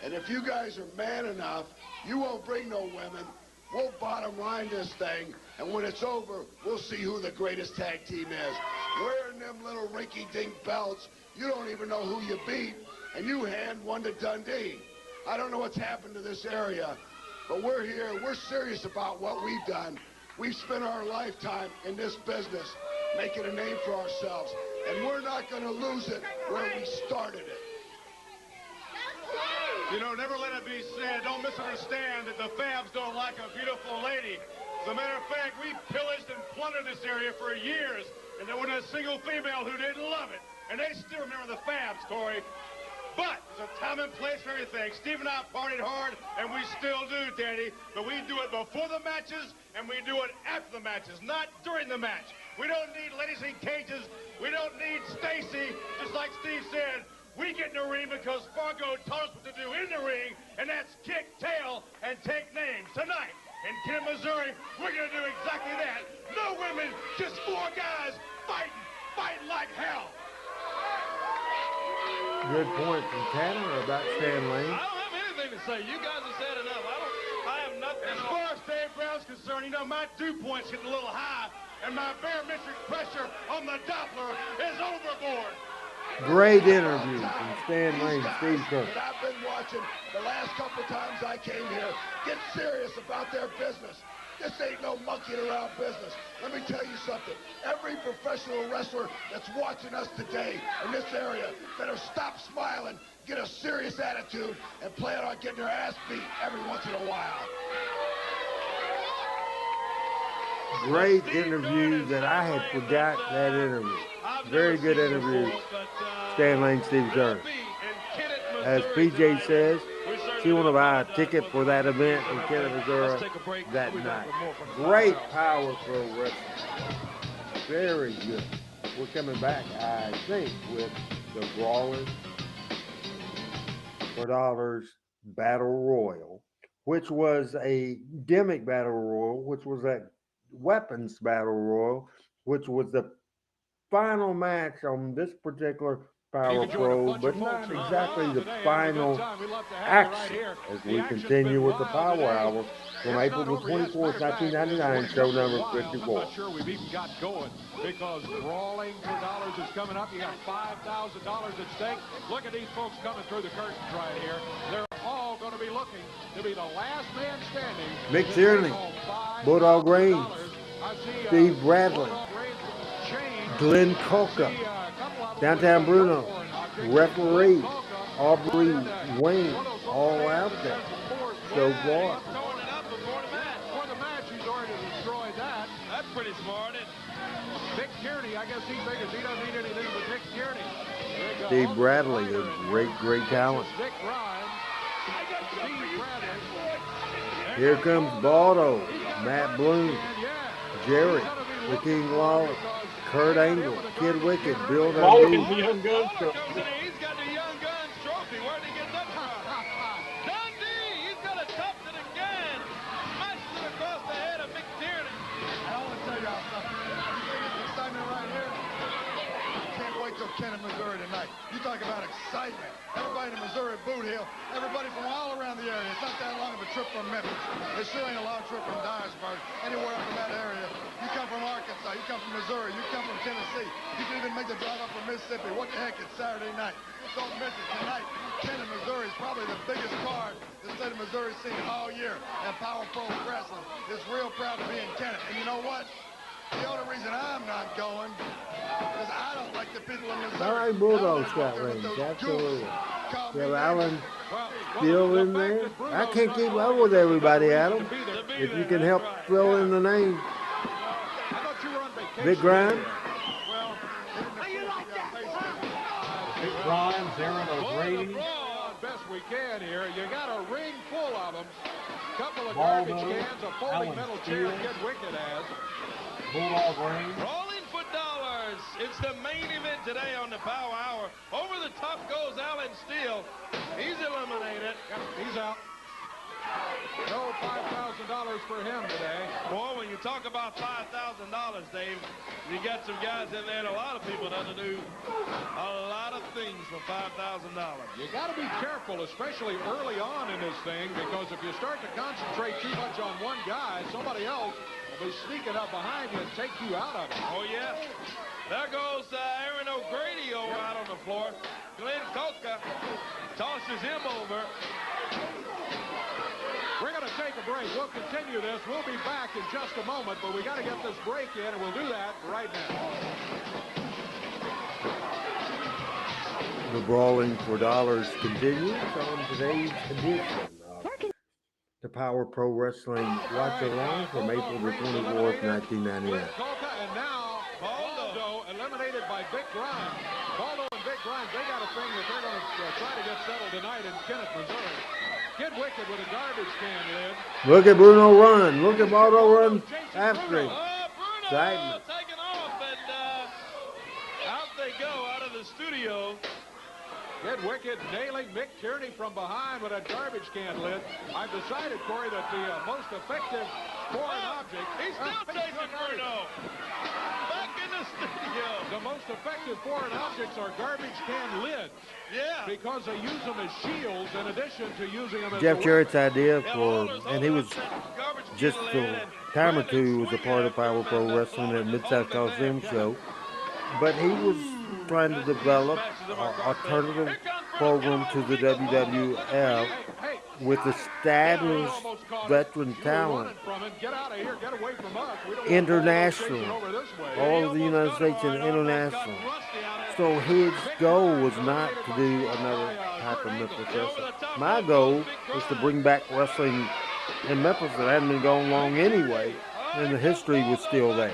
and if you guys are man enough, you won't bring no women. We'll bottom line this thing, and when it's over, we'll see who the greatest tag team is. Wearing them little rinky-dink belts, you don't even know who you beat, and you hand one to Dundee. I don't know what's happened to this area, but we're here. We're serious about what we've done. We've spent our lifetime in this business making a name for ourselves, and we're not going to lose it where we started it. You know, never let it be said, don't misunderstand that the Fabs don't like a beautiful lady. As a matter of fact, we pillaged and plundered this area for years, and there wasn't a single female who didn't love it. And they still remember the Fabs, Corey. But there's a time and place for everything. Steve and I partied hard, and we still do, Danny. But we do it before the matches, and we do it after the matches, not during the match. We don't need ladies in cages. We don't need Stacy, just like Steve said. We get in the ring because Fargo taught us what to do in the ring, and that's kick tail and take names. Tonight in Kent, Missouri, we're going to do exactly that. No women, just 4 guys fighting like hell. Good point from Tanner about Stan Lane. I don't have anything to say. You guys have said enough. I have nothing. As far as Dave Brown's concerned, you know, my dew point's getting a little high, and my barometric pressure on the Doppler is overboard. Great interview from Stan Lane, Steve Kearns. That I've been watching the last couple times I came here get serious about their business. This ain't no monkeying around business. Let me tell you something. Every professional wrestler that's watching us today in this area better stop smiling, get a serious attitude, and plan on getting their ass beat every once in a while. Great interview that I had forgot that interview. Very good interview. Stan Lane, Steve Kearns. As PJ says, she want to buy a ticket for that event in Kennett, Missouri that night. Great Power Pro Wrestling. Very good. We're coming back, I think, with the Brawlers for Dollars Battle Royal, which was a gimmick Battle Royal, which was that Weapons Battle Royal, which was the final match on this particular Power Pro, but not exactly the final action as we continue with the Power Hour from April the 24th, 1999, show number 54. I'm not sure we've even got going because Brawling for Dollars is coming up. You got $5,000 at stake. Look at these folks coming through the curtains right here. They're all going to be looking to be the last man standing. Mick Tierney, Bulldog Reigns, Steve Bradley, Glenn Kulka, Downtown Bruno, referee Aubrey Wayne, all out there so far. For the match, he's already destroyed that. That's pretty smart. Mick Tierney, I guess he figures he doesn't need anything but Mick Tierney. Steve Bradley, a great talent. Here comes Baldo, Matt Bloom, Jerry, the King Lawler, Kurt Angle, Kid Wicked, Bill Dundee. The Young Guns trophy. He's got the Young Guns trophy. Where'd he get that from? Dundee, he's got to tough it again. Smashes it across the head of Mick Tierney. I want to tell y'all something. This segment right here, I can't wait till Kennett, Missouri tonight. You talking about excitement. Everybody in the Missouri boot hill, everybody from all around the area. It's not that long of a trip from Memphis. It sure ain't a long trip from Dyersburg, anywhere up in that area. You come from Arkansas, you come from Missouri, you come from Tennessee. You can even make the drive up from Mississippi. What the heck, it's Saturday night. Don't miss it tonight. Kennet, Missouri is probably the biggest card the state of Missouri's seen all year. And Power Pro Wrestling is real proud to be in Kennet. And you know what? The only reason I'm not going is I don't like the people in Missouri. All right, Bulldogs got range, absolutely. Bill Allen still in there. I can't keep up with everybody, Adam. If you can help fill in the name. Big Grind. Big Grind, Aaron O'Grady. Best we can here. You got a ring full of them. Couple of Baldo, garbage cans, a folding metal chair. Get Wicked as. Bulldog Ring. Rolling for dollars. It's the main event today on the Power Hour. Over the top goes Alan Steele. He's eliminated. Yep, he's out. No $5,000 for him today. Boy, when you talk about $5,000, Dave, you got some guys in there and a lot of people that do a lot of things for $5,000. You got to be careful, especially early on in this thing, because if you start to concentrate too much on one guy, somebody else will be sneaking up behind you and take you out of it. Oh, yeah. There goes Aaron O'Grady over out on the floor. Glenn Kulka tosses him over. We're going to take a break. We'll continue this. We'll be back in just a moment, but we got to get this break in, and we'll do that right now. The Brawling for Dollars continues on today's edition of the Power Pro Wrestling Watch Along from April the 24th, 1999. And now Baldo eliminated by Big Grind. Baldo and Big Grind, they got a thing that they're going to try to get settled tonight in Kennet, Missouri. Get Wicked with a garbage can lid. Look at Bruno run. Look at Baldo run after him. Bruno Excitement. taking off, and out they go out of the studio. Get Wicked nailing Mick Tierney from behind with a garbage can lid. I've decided, Corey, that the most effective foreign object... He's still chasing Bruno. Back in the studio. The most effective foreign objects are garbage can lids. Yeah. Because they use them as shields in addition to using them as Jeff a Jarrett's idea Yeah, for, Lawler's and he over was garbage just can for lid, a and time or Brandon two was a part of Power Pro Wrestling at Mid-South Coliseum show. But he was trying to develop an alternative program to the WWF with established veteran talent international, all of the United States and international. So his goal was not to do another type of Memphis wrestling. My goal was to bring back wrestling in Memphis that hadn't been going long anyway, and the history was still there.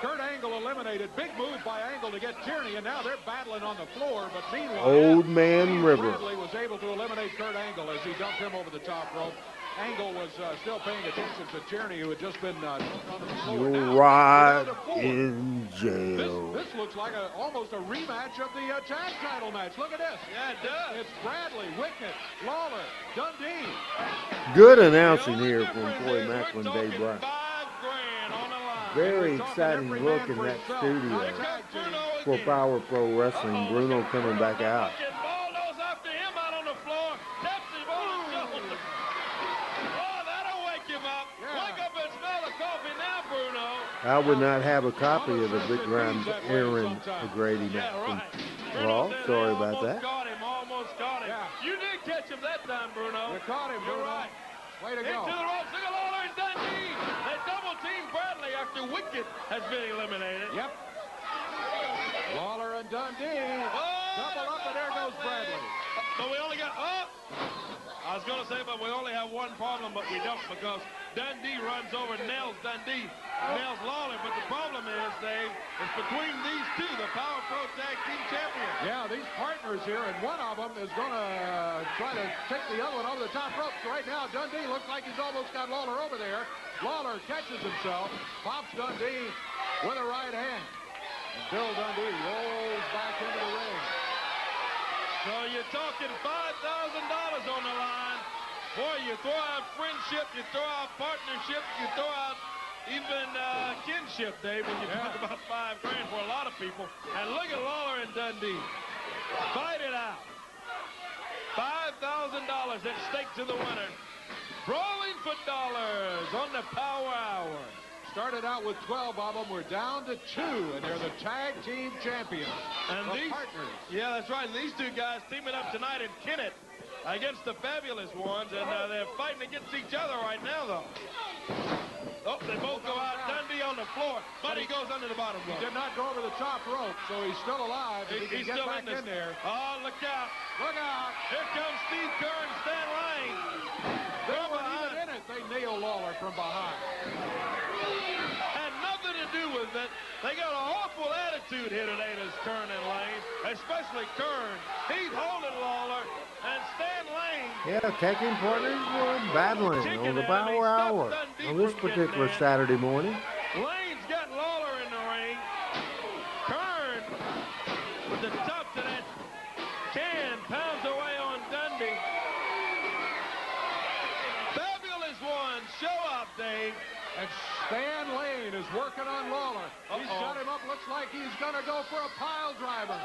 Kurt Angle eliminated. Big move by Angle to get Tierney, and now they're battling on the floor. But meanwhile, Old Man River. Bradley was able to eliminate Kurt Angle as he dumped him over the top rope. Angle was still paying attention to Tierney, who had just been on the floor. You're right in jail. This looks like almost a rematch of the tag title match. Look at this. Yeah, it does. It's Bradley, Wicked, Lawler, Dundee. Good announcing here from Corey Macklin, Dave Bryant. Very exciting look in that studio for Power Pro Wrestling. Bruno coming back out. Baldo's after him out on the floor. Taps him on the shoulder. Oh, that'll wake him up. Wake up and smell the coffee now, Bruno. I would not have a copy of the Big Grind Aaron O'Grady match from Raw. Sorry about that. Almost got him. You did catch him that time, Bruno. You caught him, You're Bruno. right. Way to Into go. the ropes. Look at Lawler and Dundee. They double team Bradley after Wicked has been eliminated. Yep. Lawler and Dundee. Double up, and there goes Bradley. But we only got, I was going to say, but we only have one problem, but we don't, because Dundee runs over, nails Dundee, nails Lawler. But the problem is, Dave, it's between these two, the Power Pro Tag Team Champions. Yeah, these partners here, and one of them is going to try to take the other one over the top ropes. Right now, Dundee looks like he's almost got Lawler over there. Lawler catches himself, pops Dundee with a right hand. And Bill Dundee rolls back into the ring. So you're talking $5,000 on the line. Boy, you throw out friendship, you throw out partnership, you throw out even kinship, Dave, when you talk about $5 grand for a lot of people. And look at Lawler and Dundee. Fight it out. $5,000 at stake to the winner. Brawling for dollars on the Power Hour. Started out with 12 of them. We're down to 2, and they're the tag team champions. And the these partners. Yeah, that's right. And these two guys teaming up tonight in Kennett against the Fabulous Ones, and they're fighting against each other right now, though. Oh, they both go out. Dundee on the floor, but he goes under the bottom rope. He did not go over the top rope, so he's still alive. He can He's get still back in there. Oh, look out. Look out. Here comes Steve Kerr and Stan Lane. They weren't even in it. They nailed Lawler from behind. Had nothing to do with it. They got an awful attitude here today, this Kern and Lane, especially Kern. He's holding Lawler, and Stan Lane. Yeah, tag team partners were battling on the Power Hour on this particular Saturday morning. Lane's got Lawler in the ring. Kern, with the top to that can, pounds away on Dundee. Fabulous One, show up, Dave. And Stan Lane is working on Lawler. He's got him up. Looks like he's going to go for a pile driver.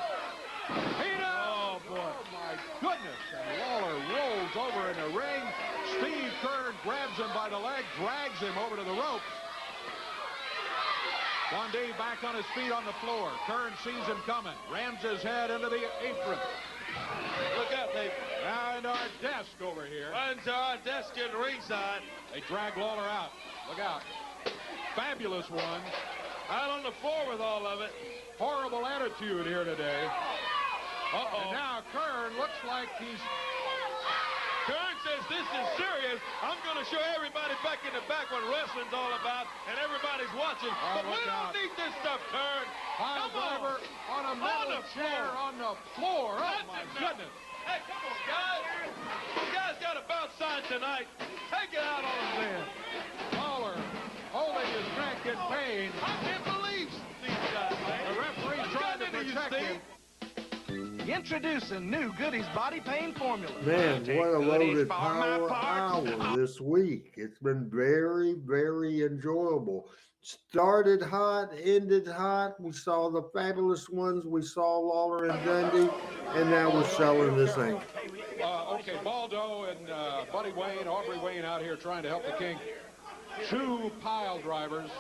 He does. Oh, boy. Oh, my goodness. And Lawler rolls over in the ring. Steve Kern grabs him by the leg, drags him over to the ropes. Dundee back on his feet on the floor. Kern sees him coming. Rams his head into the apron. Look out, Dave. And our desk over here. Runs to our desk at ringside. They drag Lawler out. Look out. Fabulous One. Out on the floor with all of it. Horrible attitude here today. Uh-oh. And now Kern looks like he's... Kern says this is serious. I'm going to show everybody back in the back what wrestling's all about, and everybody's watching. But we don't need this stuff, Kern. Pile driver on a metal chair on the floor. Oh, my goodness. Hey, come on, guys. You guys got a bounce sign tonight. Take it out on them then. Lawler holding his neck in pain. I can't believe these guys, man. The referee trying to protect him. Introducing new Goodies Body Pain Formula. Man, what a loaded Power Hour this week. It's been very, very enjoyable. Started hot, ended hot. We saw the Fabulous Ones. We saw Lawler and Dundee, and now we're selling this thing. Okay, Baldo and Buddy Wayne, Aubrey Wayne out here trying to help the King. 2 pile drivers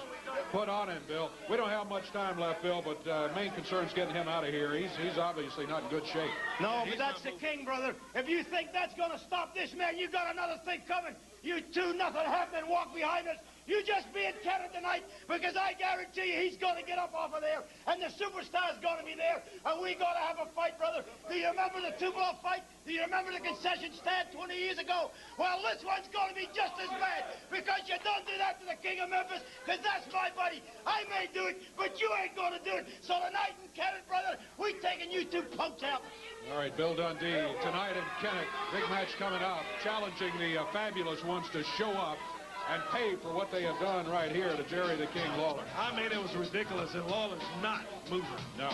put on him, Bill. We don't have much time left, Bill, but main concern is getting him out of here. He's obviously not in good shape. No, but that's the King, brother. If you think that's going to stop this man, you got another thing coming. You two, nothing happening, walk behind us. You just be in Canada tonight, because I guarantee you he's going to get up off of there, and the superstar's going to be there, and we got to have a fight, brother. Do you remember the two-blow fight? Do you remember the concession stand 20 years ago? Well, this one's going to be just as bad, because you don't do that to the King of Memphis, because that's my buddy. I may do it, but you ain't going to do it. So tonight in Canada, brother, we taking you two punks out. All right, Bill Dundee, tonight in Kennett, big match coming up, challenging the Fabulous Ones to show up and pay for what they have done right here to Jerry the King Lawler. I mean, it was ridiculous, and Lawler's not moving. No.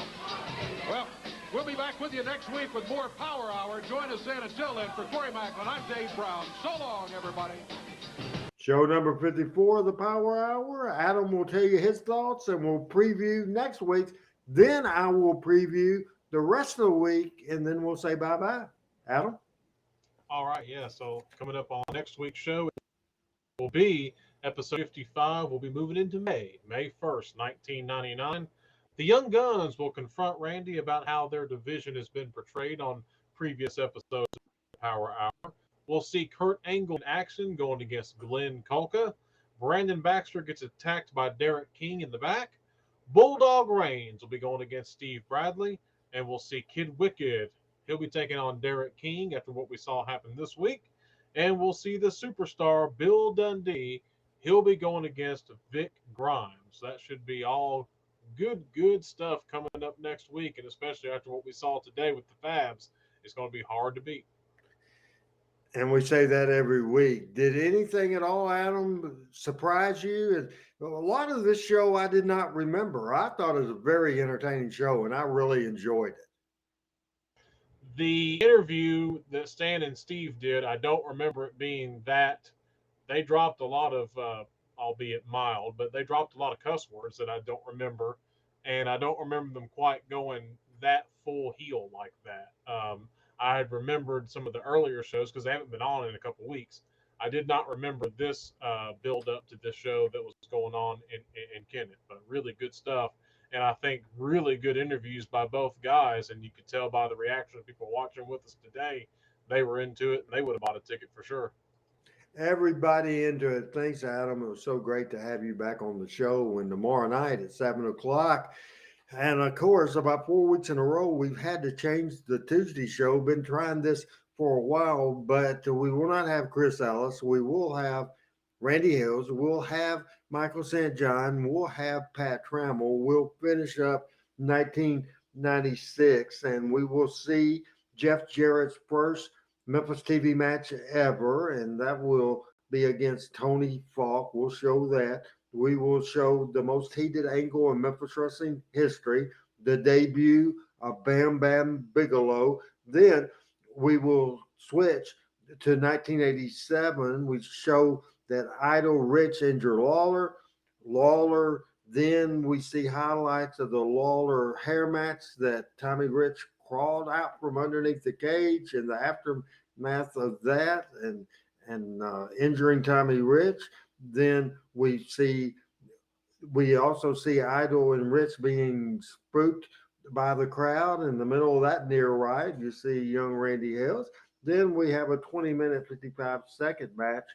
Well, we'll be back with you next week with more Power Hour. Join us then. Until then, for Corey Macklin, I'm Dave Brown. So long, everybody. Show number 54 of the Power Hour. Adam will tell you his thoughts, and we'll preview next week's. Then I will preview the rest of the week, and then we'll say bye-bye. Adam? All right, yeah. So coming up on next week's show will be episode 55. We'll be moving into May 1st, 1999. The Young Guns will confront Randy about how their division has been portrayed on previous episodes of Power Hour. We'll see Kurt Angle in action going against Glenn Kulka. Brandon Baxter gets attacked by Derrick King in the back. Bulldog Reigns will be going against Steve Bradley. And we'll see Kid Wicked. He'll be taking on Derrick King after what we saw happen this week. And we'll see the superstar Bill Dundee. He'll be going against Vic Grimes. That should be all good stuff coming up next week. And especially after what we saw today with the Fabs, it's going to be hard to beat. And we say that every week. Did anything at all, Adam, surprise you? And a lot of this show I did not remember. I thought it was a very entertaining show, and I really enjoyed it. The interview that Stan and Steve did, I don't remember it being that. They dropped a lot of albeit mild, but they dropped a lot of cuss words that I don't remember, and I don't remember them quite going that full heel like that. I had remembered some of the earlier shows because they haven't been on in a couple weeks. I did not remember this build up to this show that was going on in Kennett, but really good stuff. And I think really good interviews by both guys. And you could tell by the reaction of people watching with us today, they were into it and they would have bought a ticket for sure. Everybody into it. Thanks, Adam. It was so great to have you back on the show. And tomorrow night at 7 o'clock. And of course, about 4 weeks in a row, we've had to change the Tuesday show. Been trying this for a while, but we will not have Chris Ellis. We will have Randy Hills. We'll have Michael St. John. We'll have Pat Trammell. We'll finish up 1996, and we will see Jeff Jarrett's first Memphis TV match ever, and that will be against Tony Falk. We'll show that. We will show the most heated angle in Memphis wrestling history, the debut of Bam Bam Bigelow. Then we will switch to 1987. We show that Idol Rich injured Lawler. Then we see highlights of the Lawler hair match that Tommy Rich crawled out from underneath the cage and the aftermath of that and injuring Tommy Rich. Then we also see Idol and Rich being spooked by the crowd. In the middle of that near ride, you see young Randy Hills. Then we have a 20-minute, 55-second match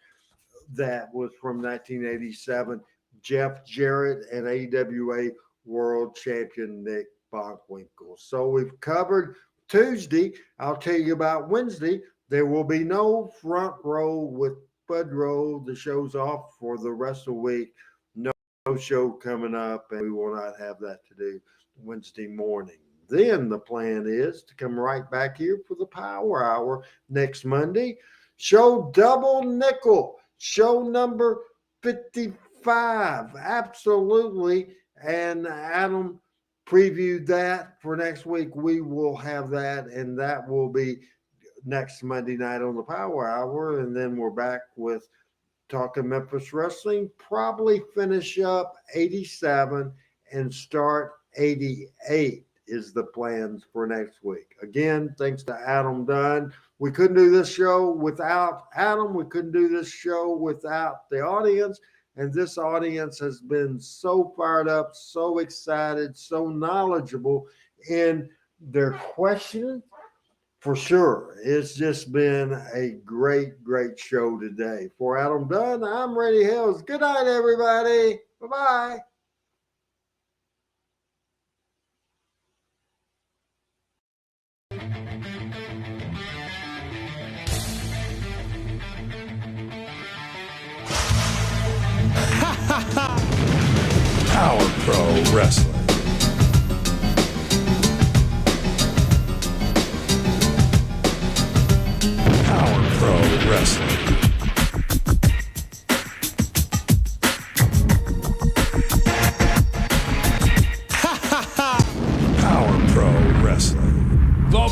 that was from 1987, Jeff Jarrett and AWA World Champion Nick Bockwinkel. So we've covered Tuesday. I'll tell you about Wednesday. There will be no front row with Bud Row. The show's off for the rest of the week. No show coming up, and we will not have that to do Wednesday morning. Then the plan is to come right back here for the Power Hour next Monday. Show double nickel, show number 55. Absolutely. And Adam previewed that for next week. We will have that, and that will be next Monday night on the Power Hour. And then we're back with Talking Memphis Wrestling. Probably finish up 87 and start 88 is the plans for next week. Again, thanks to Adam Dunn. We couldn't do this show without Adam. We couldn't do this show without the audience. And this audience has been so fired up, so excited, so knowledgeable in their questions. For sure. It's just been a great, great show today. For Adam Dunn, I'm Randy Hills. Good night, everybody. Bye-bye. Power Pro Wrestling. Power Pro Wrestling. Power Pro Wrestling. The